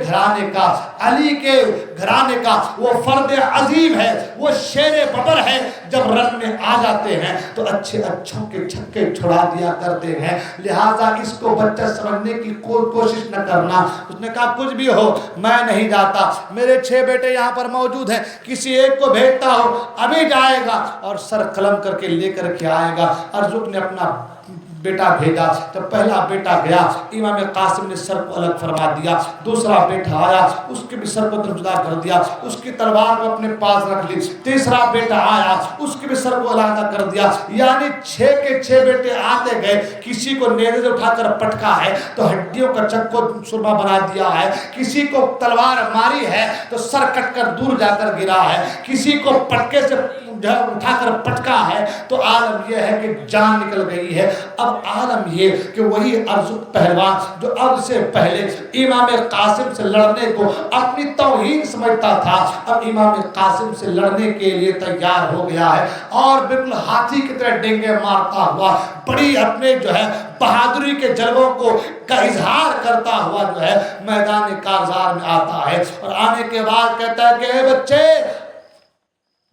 گھرانے کا وہ فرد عظیم ہے, وہ شیر ببر ہے. جب رن میں آ جاتے ہیں تو اچھے اچھوں کے چھکے چھڑا دیا کرتے ہیں, لہٰذا اس کو بچہ سمجھنے کی کوئی کوشش نہ کرنا. اس نے کہا کچھ بھی ہو میں نہیں جاتا, میرے 6 بیٹے یہاں پر موجود ہیں, کسی ایک کو بھیجتا ہوں ابھی جائے گا اور سر قلم کر کے لے کر کے آئے گا. ارزق نے اپنا بیٹا بھیجا. جب پہلا بیٹا گیا امام قاسم نے سر کو الگ فرما دیا, دوسرا بیٹا آیا اس کے بھی سر کو جدا کر دیا, اس کی تلوار کو اپنے پاس رکھ لی. تیسرا بیٹا آیا اس کے بھی سر کو علیحدہ کر دیا. یعنی 6 کے 6 بیٹے آتے گئے, کسی کو نیزے سے اٹھا کر پٹکا ہے تو ہڈیوں کا چکو سرما بنا دیا ہے, کسی کو تلوار ماری ہے تو سر کٹ کر دور جا کر گرا ہے, کسی کو پٹکے سے اٹھا کر پٹکا ہے تو عالم یہ ہے کہ جان نکل گئی ہے. اب عالم یہ کہ وہی ارزق پہلوان جو اب سے پہلے امام قاسم سے لڑنے کو اپنی توہین سمجھتا تھا, اب امام قاسم سے لڑنے کے لیے تیار ہو گیا ہے اور بالکل ہاتھی کی طرح ڈینگے مارتا ہوا بڑی اپنے جو ہے بہادری کے جلووں کو کا اظہار کرتا ہوا جو ہے میدان کارزار میں آتا ہے. اور آنے کے بعد کہتا ہے کہ اے بچے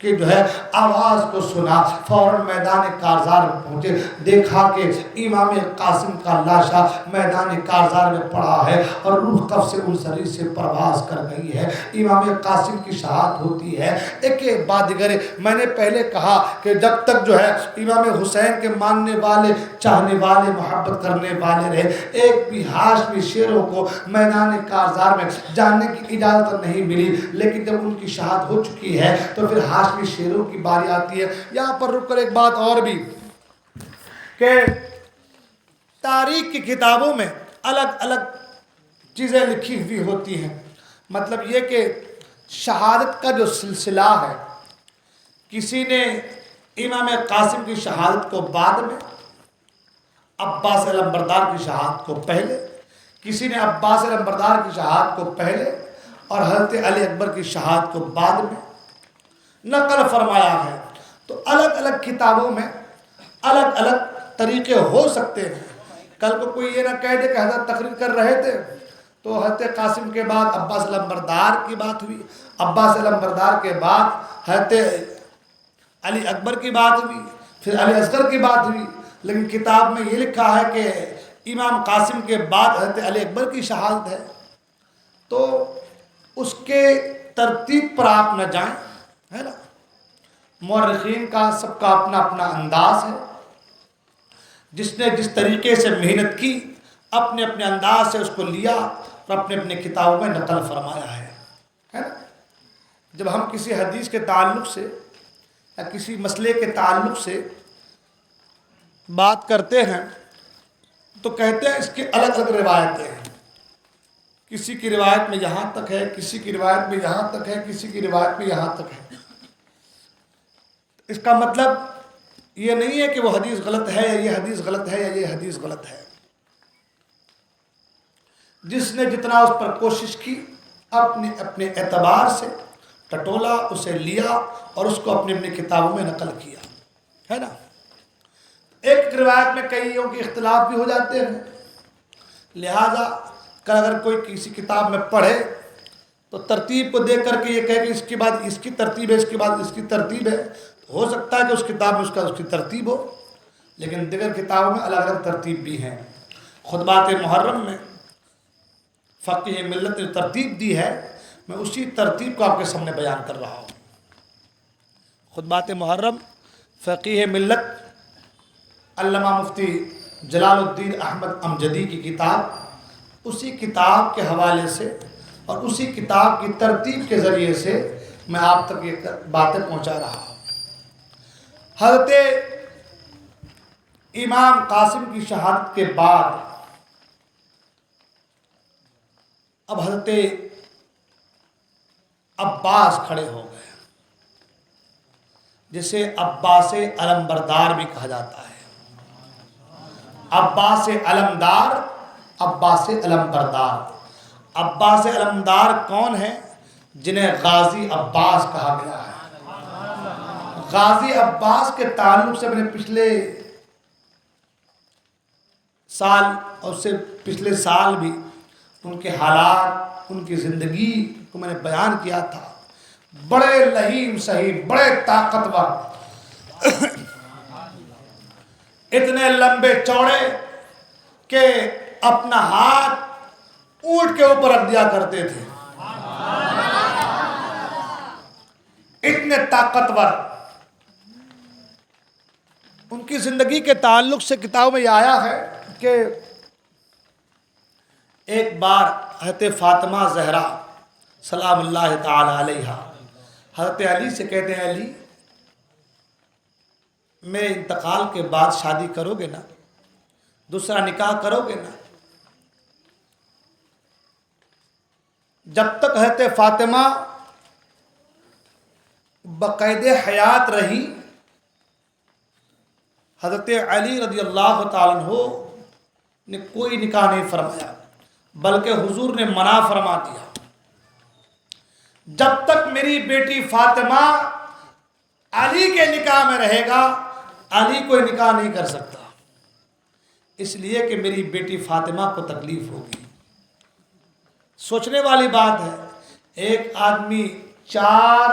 کی جو ہے آواز کو سنا، فوراً میدان کارزار میں پہنچے، دیکھا کہ امام قاسم کا لاشا میدان کارزار میں پڑا ہے اور روح قبض سے منصرف سے پرواز کر گئی ہے۔ امام قاسم کی شہادت ہوتی ہے۔ ایک بات دیگر، میں نے پہلے کہا کہ جب تک جو ہے امام حسین کے ماننے والے، چاہنے والے، محبت کرنے والے رہے، ایک بھی ہاشمی شیروں کو میدان کارزار میں جاننے کی اجازت نہیں ملی، لیکن جب ان کی شہادت ہو چکی ہے تو پھر ہاشمی شیروں کی باری آتی ہے۔ یہاں پر رک کر ایک بات اور بھی کہ تاریخ کی کتابوں میں الگ الگ چیزیں لکھی ہوئی ہوتی ہیں، مطلب یہ کہ شہادت کا جو سلسلہ ہے، کسی نے امام قاسم کی شہادت کو بعد میں، عباس علمبردار کی شہادت کو پہلے، کسی نے عباس علمبردار کی شہادت کو پہلے اور حضرت علی اکبر کی شہادت کو بعد میں نقل فرمایا ہے۔ تو الگ الگ کتابوں میں الگ الگ طریقے ہو سکتے ہیں۔ کل کو کوئی یہ نہ کہہ دے کہ حضرت تقریر کر رہے تھے تو حضرت قاسم کے بعد عباس علمبردار کی بات ہوئی، عباس علمبردار کے بعد حضرت علی اکبر کی بات ہوئی، پھر علی اصغر کی بات ہوئی، لیکن کتاب میں یہ لکھا ہے کہ امام قاسم کے بعد حضرت علی اکبر کی شہادت ہے، تو اس کے ترتیب پر آپ نہ جائیں، ہے نا۔ مورخین کا سب کا اپنا اپنا انداز ہے، جس نے جس طریقے سے محنت کی اپنے اپنے انداز سے اس کو لیا اور اپنے اپنے کتابوں میں نقل فرمایا ہے نا۔ جب ہم کسی حدیث کے تعلق سے یا کسی مسئلے کے تعلق سے بات کرتے ہیں تو کہتے ہیں اس کی الگ الگ روایتیں ہیں، کسی کی روایت میں یہاں تک ہے، کسی کی روایت میں یہاں تک ہے، کسی کی روایت میں یہاں تک ہے۔ اس کا مطلب یہ نہیں ہے کہ وہ حدیث غلط ہے یا یہ حدیث غلط ہے یا یہ حدیث غلط ہے۔ جس نے جتنا اس پر کوشش کی اپنے اپنے اعتبار سے ٹٹولا، اسے لیا اور اس کو اپنی اپنی کتابوں میں نقل کیا، ہے نا۔ ایک روایت میں کئیوں کے اختلاف بھی ہو جاتے ہیں، لہذا اگر کوئی کسی کتاب میں پڑھے تو ترتیب کو دیکھ کر کے یہ کہے کہ اس کے بعد اس کی ترتیب ہے، اس کے بعد اس کی ترتیب ہے، تو ہو سکتا ہے کہ اس کتاب میں اس کی ترتیب ہو، لیکن دیگر کتابوں میں الگ الگ ترتیب بھی ہیں۔ خطبات محرم میں فقیہ ملت نے ترتیب دی ہے، میں اسی ترتیب کو آپ کے سامنے بیان کر رہا ہوں۔ خطبات محرم فقیہ ملت علامہ مفتی جلال الدین احمد امجدی کی کتاب، اسی کتاب کے حوالے سے اور اسی کتاب کی ترتیب کے ذریعے سے میں آپ تک یہ باتیں پہنچا رہا ہوں۔ حضرت امام قاسم کی شہادت کے بعد اب حضرت عباس کھڑے ہو گئے، جسے عباس علمبردار بھی کہا جاتا ہے۔ عباس علمدار، عباس علمبردار۔ عباس علمدار کون ہیں؟ جنہیں غازی عباس کہا گیا ہے۔ غازی عباس کے تعلق سے میں نے پچھلے سال اور اس سے پچھلے سال بھی ان کے حالات، ان کی زندگی کو میں نے بیان کیا تھا۔ بڑے لہیم صحیح، بڑے طاقتور، اتنے لمبے چوڑے کہ اپنا ہاتھ اونٹ کے اوپر رکھ دیا کرتے تھے، اتنے طاقتور۔ ان کی زندگی کے تعلق سے کتابوں میں یہ آیا ہے کہ ایک بار حضرت فاطمہ زہرا سلام اللہ تعالی علیہا حضرت علی سے کہتے ہیں، علی میرے انتقال کے بعد شادی کرو گے نا، دوسرا نکاح کرو گے نا؟ جب تک حضرت فاطمہ بقید حیات رہی، حضرت علی رضی اللہ تعالیٰ عنہ نے کوئی نکاح نہیں فرمایا، بلکہ حضور نے منع فرما دیا، جب تک میری بیٹی فاطمہ علی کے نکاح میں رہے گا علی کوئی نکاح نہیں کر سکتا، اس لیے کہ میری بیٹی فاطمہ کو تکلیف ہوگی۔ سوچنے والی بات ہے، ایک آدمی 4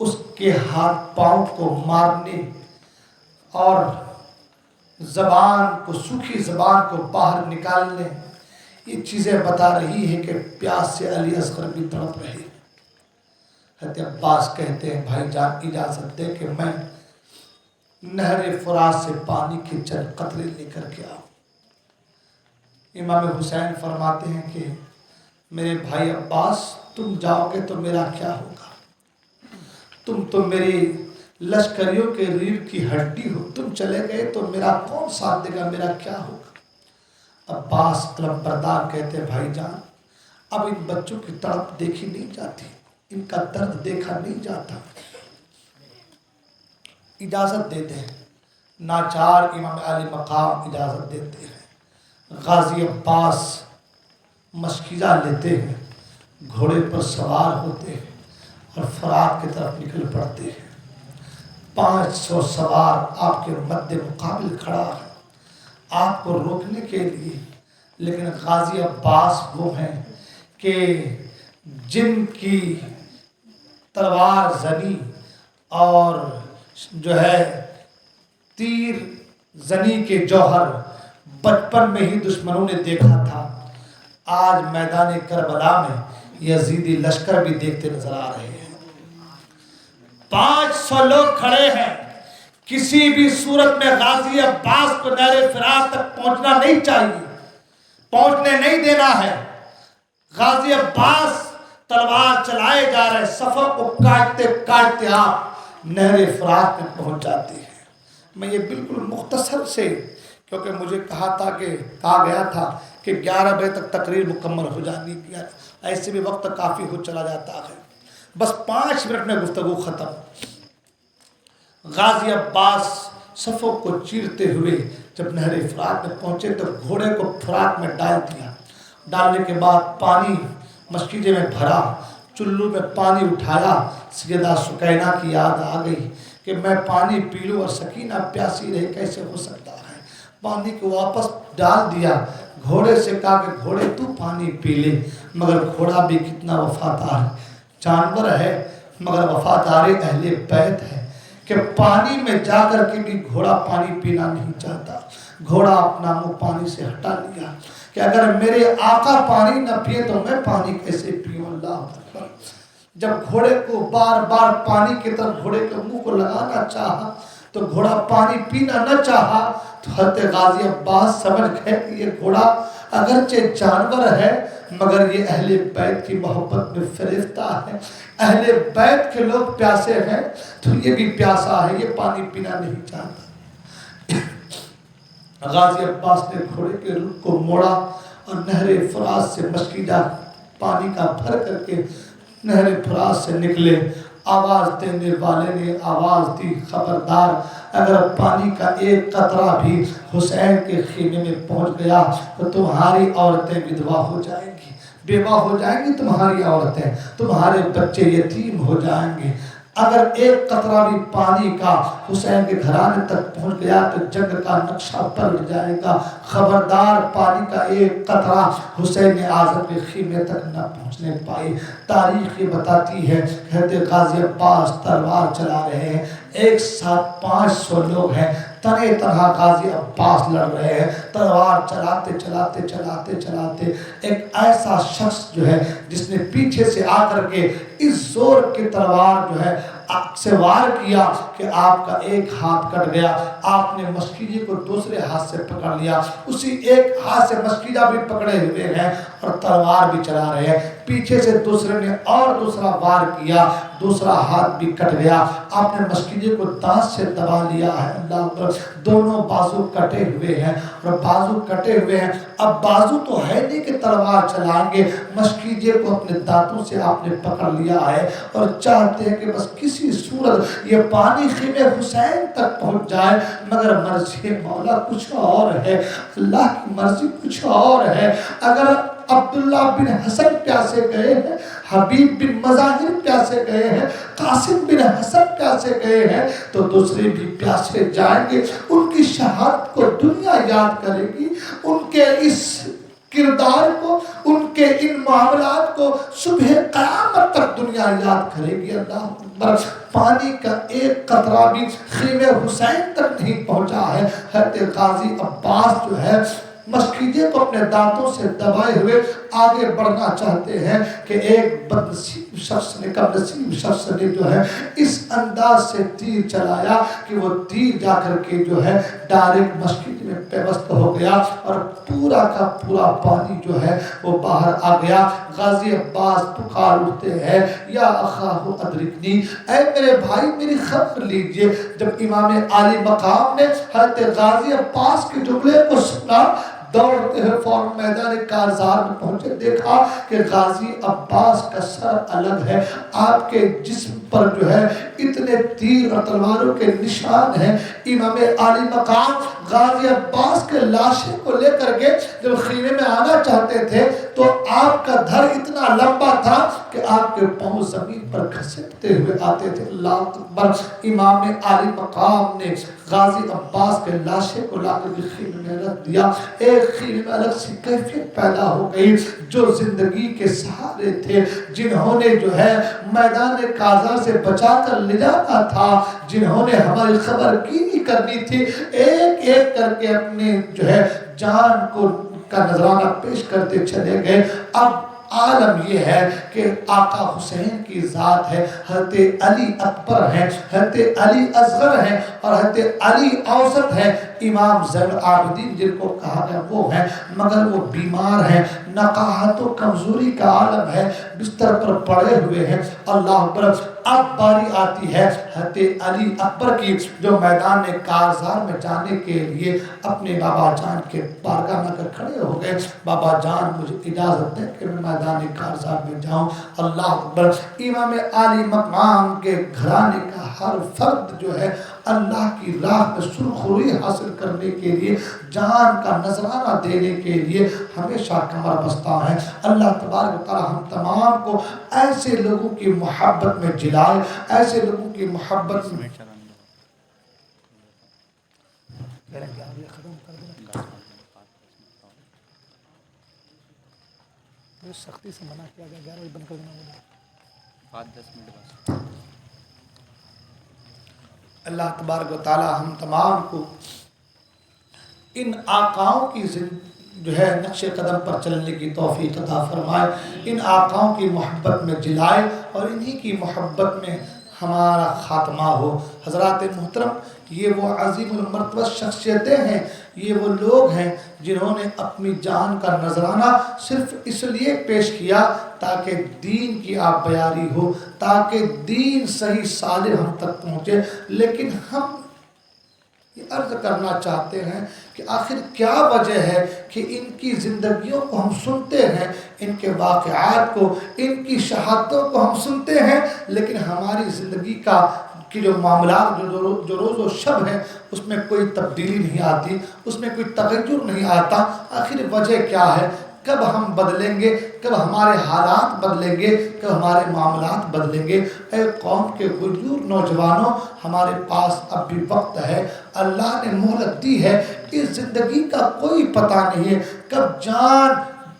اس کے ہاتھ پاؤں کو مارنے اور زبان کو، سوکھی زبان کو باہر نکالنے، یہ چیزیں بتا رہی ہے کہ پیاس سے علی اصغر بھی تڑپ رہے ہیں۔ حضرت عباس کہتے ہیں بھائی جان اجازت دے کہ میں نہر فرات سے پانی کے چند قطرے لے کر کے آؤں۔ امام حسین فرماتے ہیں کہ میرے بھائی عباس تم جاؤ گے تو میرا کیا ہوگا؟ تم تو میری لشکریوں کے ریڑھ کی ہڈی ہو، تم چلے گئے تو میرا کون ساتھ دے گا، میرا کیا ہوگا؟ عباس علم بردار کہتے ہیں بھائی جان اب ان بچوں کی تڑپ دیکھی نہیں جاتی، ان کا درد دیکھا نہیں جاتا، اجازت دیتے ہیں۔ ناچار امام علی مقام اجازت دیتے ہیں۔ غازی عباس مشکیزہ لیتے ہیں، گھوڑے پر سوار ہوتے ہیں اور فرات کی طرف نکل پڑتے ہیں۔ 500 سوار آپ کے مد مقابل کھڑا ہے آپ کو روکنے کے لیے، لیکن غازی عباس وہ ہیں کہ جن کی تلوار زنی اور جو ہے تیر زنی کے جوہر بچپن میں ہی دشمنوں نے دیکھا تھا، آج میدان کربلا میں یزیدی لشکر بھی دیکھتے نظر آ رہے ہیں۔ 500 لوگ کھڑے ہیں، کسی بھی صورت میں غازی عباس کو نہر فرات تک پہنچنا نہیں چاہیے، پہنچنے نہیں دینا ہے۔ غازی عباس تلوار چلائے جا رہے، صفوں کو کاٹتے کاٹتے آپ نہر فرات میں پہنچ جاتے ہیں۔ میں یہ بالکل مختصر سے، کیونکہ مجھے کہا گیا تھا کہ 11 بجے تک تقریر مکمل ہو جانی ہے، ایسے بھی وقت کافی ہو چلا جاتا ہے، بس 5 منٹ میں گفتگو ختم۔ غازی عباس صفوں کو چیرتے ہوئے جب نہر فرات میں پہنچے تو گھوڑے کو فرات میں ڈال دیا، ڈالنے کے بعد پانی مشکیزے میں بھرا، چلو میں پانی اٹھایا، سیدہ سکینہ کی یاد آ گئی کہ میں پانی پی لوں اور سکینہ پیاسی رہے، کیسے ہو سکتا ہے؟ پانی کو واپس ڈال دیا، گھوڑے سے کہا کہ گھوڑے تو پانی پی لے، مگر گھوڑا بھی کتنا وفادار جانور ہے، مگر وفادار اہل بیت ہے کہ پانی میں جا کر کے بھی گھوڑا پانی پینا نہیں چاہتا۔ گھوڑا اپنا منہ پانی سے ہٹا لیا کہ اگر میرے آقا پانی نہ پیے تو میں پانی کیسے پیوں؟ اللہ اکبر۔ جب گھوڑے کو بار بار پانی کی طرف گھوڑے کے منہ کو لگانا چاہا تو گھوڑا پانی پینا نہ چاہا، تو حضرت غازی عباس سمجھ گئے کہ یہ گھوڑا اگرچہ جانور ہے مگر یہ اہل بیت کی محبت میں فریفتہ ہے، اہل بیت کے لوگ پیاسے ہیں تو یہ بھی پیاسا ہے، یہ پانی پینا نہیں چاہتا۔ غازی عباس نے گھوڑے کے رخ کو موڑا اور نہر فرات سے مشکیزہ پانی کا بھر کر کے نہر فرات سے نکلے۔ آواز دینے والے نے آواز دی، خبردار اگر پانی کا ایک قطرہ بھی حسین کے خیمے میں پہنچ گیا تو تمہاری عورتیں ودوا ہو جائیں گی، بیوہ ہو جائیں گی تمہاری عورتیں، تمہارے بچے یتیم ہو جائیں گے۔ اگر ایک قطرہ بھی پانی کا حسین کے گھرانے تک پہنچ گیا تو جنگ کا نقشہ پلٹ جائے گا، خبردار پانی کا ایک قطرہ حسین اعظم کے خیمے تک نہ پہنچنے پائی۔ تاریخ یہ بتاتی ہے کہ غازی عباس تلوار چلا رہے ہیں، ایک ساتھ 500 لوگ ہیں، تنہے تنہا غازی عباس لڑ رہے ہیں، تلوار چلاتے چلاتے چلاتے چلاتے ایک ایسا شخص جو ہے جس نے پیچھے سے آ کر کے اس زور کی تلوار جو ہے سے وار کیا کہ آپ کا ایک ہاتھ کٹ گیا، آپ نے مشکیزے کو دوسرے ہاتھ سے پکڑ لیا، اسی ایک ہاتھ سے مشکیزہ بھی پکڑے ہوئے ہیں اور تلوار بھی چلا رہے ہیں، پیچھے سے دوسرے نے اور دوسرا وار کیا، دوسرا ہاتھ بھی کٹ گیا، آپ نے مشکیزے کو دانت سے دبا لیا ہے۔ اللہ اکبر، دونوں بازو کٹے ہوئے ہیں اور بازو کٹے ہوئے ہیں، اب بازو تو ہے نہیں کہ تلوار چلائیں گے، مشکیزے کو اپنے دانتوں سے آپ نے پکڑ لیا ہے اور چاہتے ہیں کہ بس کسی صورت یہ پانی خیمے حسین تک پہنچ جائے، مگر مرضی مولا کچھ اور ہے، اللہ کی مرضی کچھ اور ہے۔ اگر عبداللہ بن حسن پیاسے گئے ہیں، حبیب بن مظاہر پیاسے گئے ہیں، قاسم بن حسن پیاسے گئے ہیں تو دوسرے بھی پیاسے جائیں گے، ان کی شہادت کو دنیا یاد کرے گی، ان کے اس کردار کو، ان کے ان معاملات کو صبح قیامت تک دنیا یاد کرے گی۔ اللہ اکبر۔ پانی کا ایک قطرہ بھی خیمہ حسین تک نہیں پہنچا ہے۔ حضرت غازی عباس جو ہے مسکیجے کو اپنے دانتوں سے دبائے ہوئے آگے بڑھنا چاہتے ہیں کہ ایک بدنصیب شخص نے، کم نصیب شخص نے جو ہے اس انداز سے تیر چلایا کہ وہ تیر جا کر کے جو ہے ڈائریکٹ مسجد میں پیوست ہو گیا اور پورا کا پورا پانی جو ہے وہ باہر آ گیا۔ غازی عباس پکار اٹھتے ہیں، یا اخاہ ادرکنی، اے میرے بھائی میری خبر لیجئے۔ جب امام عالی مقام نے حضرت غازی عباس کے جملے کو سنا، دوڑتے ہوئے فوراً میدان کارزار میں پہنچے، دیکھا کہ غازی عباس کا سر الگ ہے، آپ کے جسم پر جو ہے اتنے تیر اور تلواروں کے نشان ہیں۔ امام عالی مقام غازی عباس کے لاشے کو لے کر کے جب خیمے میں آنا چاہتے تھے تو آپ کا دھر اتنا لمبا تھا کہ آپ کے پاؤں زمین پر گھسیٹتے ہوئے آتے تھے۔ اللہ اکبر۔ امام عالی مقام نے غازی عباس کے لاشے کو لا کر کے خیمے میں رکھ دیا۔ ایک خیمے میں الگ سی کیفیت پیدا ہو گئی۔ جو زندگی کے سہارے تھے، جنہوں نے جو ہے میدان کارزار سے بچا کر لے جانا تھا، جنہوں نے ہماری خبر کی کرنی تھی، ایک ایک کر کے اپنے جو ہے جان کو کا نذرانہ پیش کرتے چلے گئے۔ اب عالم یہ ہے کہ آقا حسین کی ذات ہے، حضرت علی اکبر ہیں، حضرت علی اصغر ہیں اور حضرت علی اوسط ہیں۔ امام زین العابدین جن کو کہا گیا وہ ہیں، مگر وہ بیمار ہیں، نقاہت و کمزوری کا عالم ہے، بستر پر پڑے ہوئے ہیں۔ اللہ اکبر۔ اب باری آتی ہے حضرت علی اکبر کی، جو میدان کارزار میں جانے کے لیے اپنے بابا جان کے بارگاہ میں کھڑے ہو گئے۔ بابا جان مجھے اجازت دیں کہ میں میدان کارزار میں جاؤں۔ اللہ اکبر۔ امام عالی مقام کے گھرانے کا ہر فرد جو ہے اللہ کی راہ میں سرخروئی حاصل کرنے کے لیے، جان کا نذرانہ دینے کے لیے ہمیشہ کمر بستہ ہے۔ اللہ تبارک و تعالی ہم تمام کو ایسے لوگوں کی محبت میں جلائے، ایسے لوگوں کی محبت میں سختی سے منع کیا گیا، 11 بجے بند کر دینا بولے 5-10 منٹ بس۔ اللہ تبارک و تعالی ہم تمام کو ان آقاؤں کی جو ہے نقش قدم پر چلنے کی توفیق عطا فرمائے، ان آقاؤں کی محبت میں جلائے اور انہی کی محبت میں ہمارا خاتمہ ہو۔ حضرات محترم، یہ وہ عظیم المرتبہ شخصیتیں ہیں، یہ وہ لوگ ہیں جنہوں نے اپنی جان کا نذرانہ صرف اس لیے پیش کیا تاکہ دین کی آپ بیاری ہو، تاکہ دین صحیح سالم ہم تک پہنچے۔ لیکن ہم یہ عرض کرنا چاہتے ہیں کہ آخر کیا وجہ ہے کہ ان کی زندگیوں کو ہم سنتے ہیں، ان کے واقعات کو، ان کی شہادتوں کو ہم سنتے ہیں، لیکن ہماری زندگی کی جو معاملات جو روز و شب ہیں اس میں کوئی تبدیلی نہیں آتی، اس میں کوئی تغیر نہیں آتا۔ آخر وجہ کیا ہے؟ کب ہم بدلیں گے؟ کب ہمارے حالات بدلیں گے؟ کب ہمارے معاملات بدلیں گے؟ اے قوم کے غیور نوجوانوں، ہمارے پاس اب بھی وقت ہے، اللہ نے مہلت دی ہے۔ اس زندگی کا کوئی پتہ نہیں ہے کب جان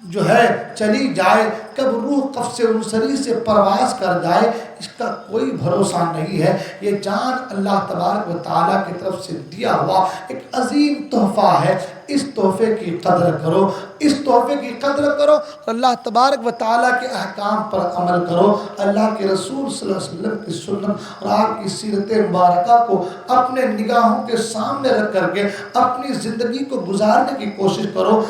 جو ہے چلی جائے، کب روح قفس انصری سے پرواز کر جائے، اس کا کوئی بھروسہ نہیں ہے۔ یہ جان اللہ تبارک و تعالیٰ کی طرف سے دیا ہوا ایک عظیم تحفہ ہے۔ اس تحفے کی قدر کرو، اس تحفے کی قدر کرو، اللہ تبارک و تعالیٰ کے احکام پر عمل کرو، اللہ کے رسول صلی اللہ علیہ وسلم کی سنت اور آپ کی سیرت مبارکہ کو اپنے نگاہوں کے سامنے رکھ کر کے اپنی زندگی کو گزارنے کی کوشش کرو۔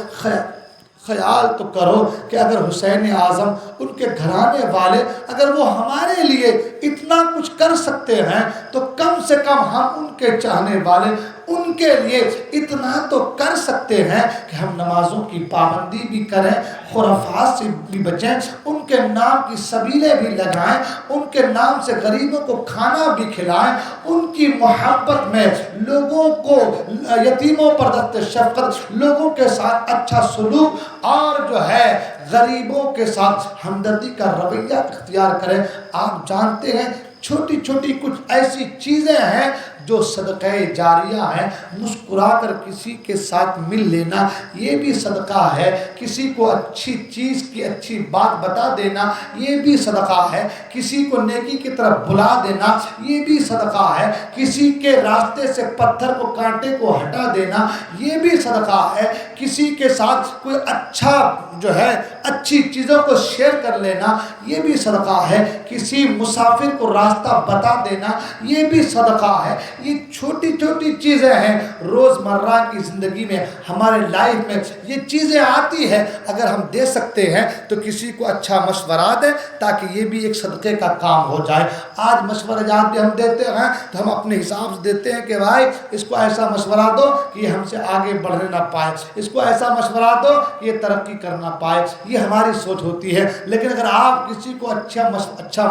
خیال تو کرو کہ اگر حسین اعظم، ان کے گھرانے والے، اگر وہ ہمارے لیے اتنا کچھ کر سکتے ہیں تو کم سے کم ہم ان کے چاہنے والے ان کے لیے اتنا تو کر سکتے ہیں کہ ہم نمازوں کی پابندی بھی کریں، خرافات سے بھی بچیں، ان کے نام کی سبیلیں بھی لگائیں، ان کے نام سے غریبوں کو کھانا بھی کھلائیں، ان کی محبت میں لوگوں کو، یتیموں پر دست شفقت، لوگوں کے ساتھ اچھا سلوک اور جو ہے غریبوں کے ساتھ ہمدردی کا رویہ اختیار کریں۔ آپ جانتے ہیں چھوٹی چھوٹی کچھ ایسی چیزیں ہیں جو صدقہ جاریہ ہے، مسکرا کر کسی کے ساتھ مل لینا یہ بھی صدقہ ہے، کسی کو اچھی چیز کی اچھی بات بتا دینا یہ بھی صدقہ ہے، کسی کو نیکی کی طرف بلا دینا یہ بھی صدقہ ہے، کسی کے راستے سے پتھر کو کانٹے کو ہٹا دینا یہ بھی صدقہ ہے، کسی کے ساتھ کوئی اچھا جو ہے اچھی چیزوں کو شیئر کر لینا یہ بھی صدقہ ہے، کسی مسافر کو راستہ بتا دینا یہ بھی صدقہ ہے۔ یہ چھوٹی چھوٹی چیزیں ہیں روزمرہ کی زندگی میں، ہمارے لائف میں یہ چیزیں آتی ہیں، اگر ہم دے سکتے ہیں تو کسی کو اچھا مشورہ دیں تاکہ یہ بھی ایک صدقے کا کام ہو جائے۔ آج مشورہ جہاں بھی ہم دیتے ہیں تو ہم اپنے حساب سے دیتے ہیں کہ بھائی اس کو ایسا مشورہ دو کہ یہ ہم سے آگے بڑھنے نہ پائے، اس کو ایسا مشورہ دو کہ یہ ترقی کرنا پائے، یہ ہماری سوچ ہوتی ہے۔ لیکن اگر آپ کسی کو اچھا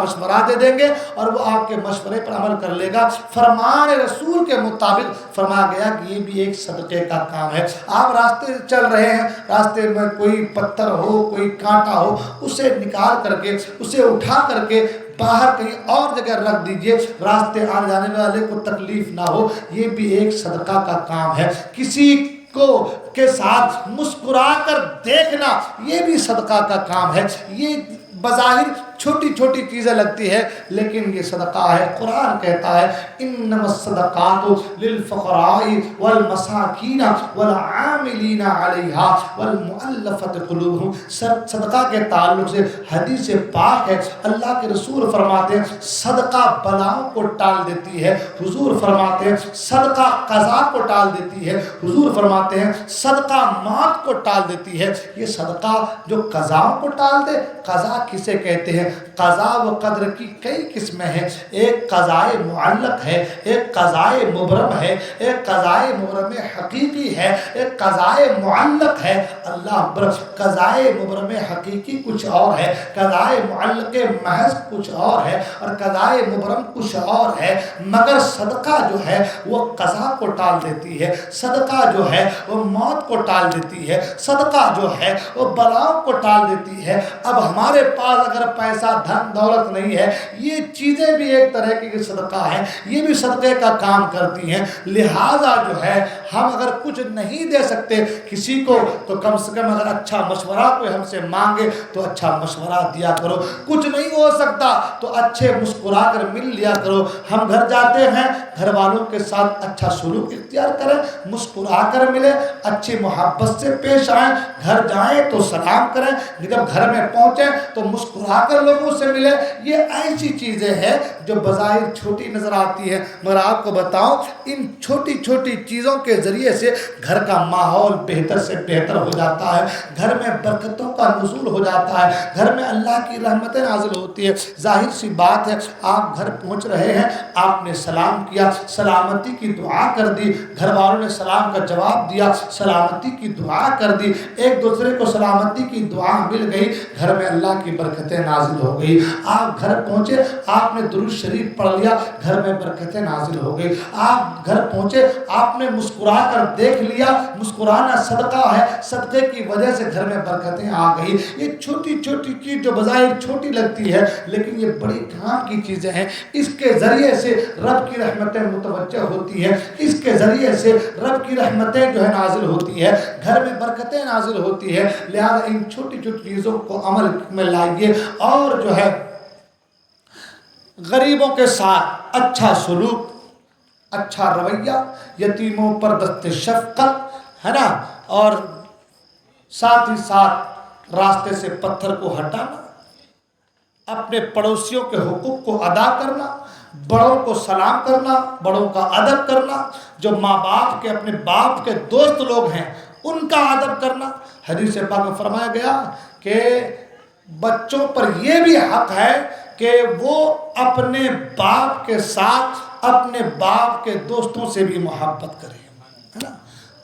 مشورہ دے دیں گے اور وہ آپ کے مشورے پر عمل کر لے گا، فرمان رسول کے مطابق فرمایا گیا کہ یہ بھی ایک صدقے کا کام ہے۔ آپ راستے چل رہے ہیں، راستے میں کوئی پتھر ہو کوئی کانٹا ہو اسے نکال کر کے اسے اٹھا کر کے باہر کہیں اور جگہ رکھ دیجئے، راستے آنے جانے والے کو تکلیف نہ ہو، یہ بھی ایک صدقہ کا کام ہے۔ کسی کو کے ساتھ مسکرا کر دیکھنا یہ بھی صدقہ کا کام ہے۔ یہ بظاہر چھوٹی چھوٹی چیزیں لگتی ہے لیکن یہ صدقہ ہے۔ قرآن کہتا ہے انما الصدقات للفقراء والمساکین والعاملین علیہا والمؤلفۃ قلوبہم۔ صدقہ کے تعلق سے حدیث پاک ہے، اللہ کے رسول فرماتے ہیں صدقہ بلاؤں کو ٹال دیتی ہے، حضور فرماتے ہیں صدقہ قضا کو ٹال دیتی ہے، حضور فرماتے ہیں صدقہ موت کو ٹال دیتی ہے۔ یہ صدقہ جو قضاؤں کو ٹال دے، قضا کسے کہتے ہیں؟ قضا و قدر کی کئی قسمیں ہیں، ایک قضائے معلق ہے، ایک قضائے مبرم ہے، ایک قضائے مبرم حقیقی ہے، ایک قضائے معلق ہے۔ اللہ اکبر، قضائے مبرم حقیقی کچھ اور ہے، قضائے معلق محض کچھ اور ہے، اور قضائے مبرم کچھ اور ہے۔ مگر صدقہ جو ہے وہ قضا کو ٹال دیتی ہے، صدقہ جو ہے وہ موت کو ٹال دیتی ہے، صدقہ جو ہے وہ بلاؤں کو ٹال دیتی ہے۔ اب ہمارے پاس اگر پیسہ دھن دولت نہیں ہے، یہ چیزیں بھی ایک طرح کی صدقہ ہیں، یہ بھی صدقے کا کام کرتی ہیں۔ لہٰذا جو ہے ہم اگر کچھ نہیں دے سکتے کسی کو تو کم سے کم اگر اچھا مشورہ کوئی ہم سے مانگے تو اچھا مشورہ دیا کرو۔ کچھ نہیں ہو سکتا تو اچھے مسکرا کر مل لیا کرو۔ ہم گھر جاتے ہیں، گھر والوں کے ساتھ اچھا سلوک اختیار کریں، مسکرا کر ملیں، اچھی محبت سے پیش آئیں، گھر جائیں تو سلام کریں، جب گھر میں پہنچیں تو مسکرا کر لوگوں سے ملیں۔ یہ ایسی چیزیں ہیں جو بظاہر چھوٹی نظر آتی ہیں، مگر آپ کو بتاؤں ان چھوٹی چھوٹی چیزوں کے ذریعے سے گھر کا ماحول بہتر سے بہتر ہو جاتا ہے، گھر میں برکتوں کا نزول ہو جاتا ہے، گھر میں اللہ کی رحمتیں نازل ہوتی ہے۔ ظاہر سی بات ہے، آپ گھر پہنچ رہے ہیں، آپ نے سلام کیا، سلامتی کی دعا کر دی، گھر والوں نے سلام کا جواب دیا، سلامتی کی دعا کر دی، ایک دوسرے کو سلامتی کی دعا مل گئی، گھر میں اللہ کی برکتیں نازل ہو گئی۔ آپ گھر پہنچے، آپ نے درود شریف پڑھ لیا، گھر میں برکتیں نازل ہو گئی۔ آپ گھر پہنچے، آپ نے مسکرا کر دیکھ لیا، مسکرانا صدقہ ہے، صدقے کی وجہ سے گھر میں برکتیں آ گئی۔ یہ چھوٹی چھوٹی چیز جو بظاہر چھوٹی لگتی ہے لیکن یہ بڑی کام کی چیزیں ہیں، اس کے ذریعے سے رب کی رحمتیں متوجہ ہوتی ہیں، اس کے ذریعے سے رب کی رحمتیں جو ہے نازل ہوتی ہے، گھر میں برکتیں نازل ہوتی ہے۔ لہذا ان چھوٹی چھوٹی چیزوں کو عمل میں لائیے، اور جو ہے غریبوں کے ساتھ اچھا سلوک، اچھا رویہ، یتیموں پر دست شفقت ہے نا، اور ساتھ ہی ساتھ راستے سے پتھر کو ہٹانا، اپنے پڑوسیوں کے حقوق کو ادا کرنا، بڑوں کو سلام کرنا، بڑوں کا ادب کرنا، جو ماں باپ کے اپنے باپ کے دوست لوگ ہیں ان کا ادب کرنا۔ حدیث پاک میں فرمایا گیا کہ بچوں پر یہ بھی حق ہے کہ وہ اپنے باپ کے ساتھ اپنے باپ کے دوستوں سے بھی محبت کریں، ہے نا۔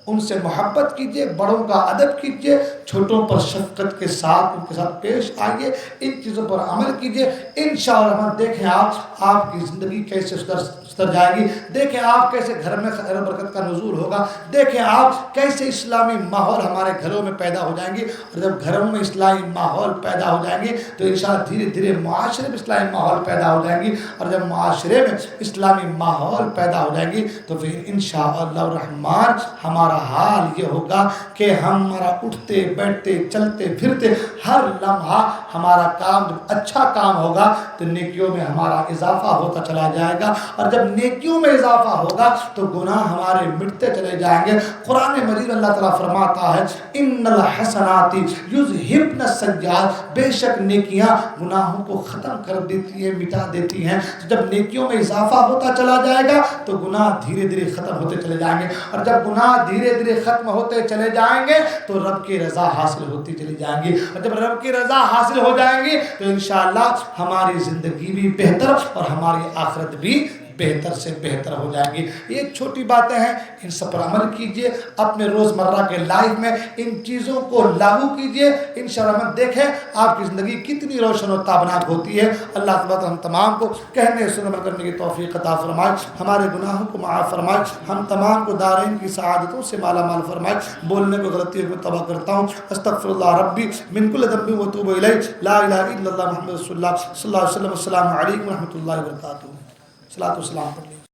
ان سے محبت کیجئے، بڑوں کا ادب کیجئے، چھوٹوں پر شفقت کے ساتھ ان کے ساتھ پیش آئیے، ان چیزوں پر عمل کیجئے، انشاءاللہ دیکھیں آپ کی زندگی کیسے سدھر جائے گی، دیکھیں آپ کیسے گھر میں خیر و برکت کا نزول ہوگا، دیکھیں آپ کیسے اسلامی ماحول ہمارے گھروں میں پیدا ہو جائیں گے، اور جب گھروں میں اسلامی ماحول پیدا ہو جائیں گے تو انشاءاللہ دھیرے دھیرے معاشرے میں اسلامی ماحول پیدا ہو جائیں گی، اور جب معاشرے میں اسلامی ماحول پیدا ہو جائیں گی تو پھر انشاءاللہ الرحمن ہمارا حال یہ ہوگا کہ ہمارا اٹھتے بیٹھتے چلتے پھرتے ہر لمحہ ہمارا کام جب اچھا کام ہوگا تو نیکیوں میں ہمارا اضافہ ہوتا چلا جائے گا، اور جب نیکیوں میں اضافہ ہوگا تو گناہ ہمارے مٹتے چلے جائیں گے۔ قرآن مجید اللہ تعالیٰ فرماتا ہے ان الحسنات یذہبن السیئات، بے شک نیکیاں گناہوں کو ختم کر دیتی ہیں، مٹا دیتی ہیں۔ جب نیکیوں میں اضافہ ہوتا چلا جائے گا تو گناہ دھیرے دھیرے ختم ہوتے چلے جائیں گے، اور جب گناہ دھیرے دھیرے ختم ہوتے چلے جائیں گے تو رب کی رضا حاصل ہوتی چلی جائیں گی، اور جب رب کی رضا حاصل ہو جائیں گی تو انشاءاللہ ہماری زندگی بھی بہتر اور ہماری آخرت بھی بہتر سے بہتر ہو جائیں گی۔ یہ چھوٹی باتیں ہیں، ان سب پر عمل کیجئے، اپنے روزمرہ کے لائف میں ان چیزوں کو لاگو کیجئے، انشاءاللہ دیکھیں آپ کی زندگی کتنی روشن و تابناک ہوتی ہے۔ اللہ تعالیٰ ہم تمام کو کہنے سننے عمل کرنے کی توفیق عطا فرمائے، ہمارے گناہوں کو معاف فرمائے، ہم تمام کو دارین کی سعادتوں سے مالا مال فرمائے۔ بولنے کو غلطیوں کو توبہ کرتا ہوں، استغفر اللہ ربی من کل ذنب واتوب الیہ، لا الہ الا اللہ محمد رسول اللہ صلی اللہ علیہ وسلم۔ السلام علیکم ورحمۃ اللہ وبرکاتہ۔ صلاۃ و سلام علیہ۔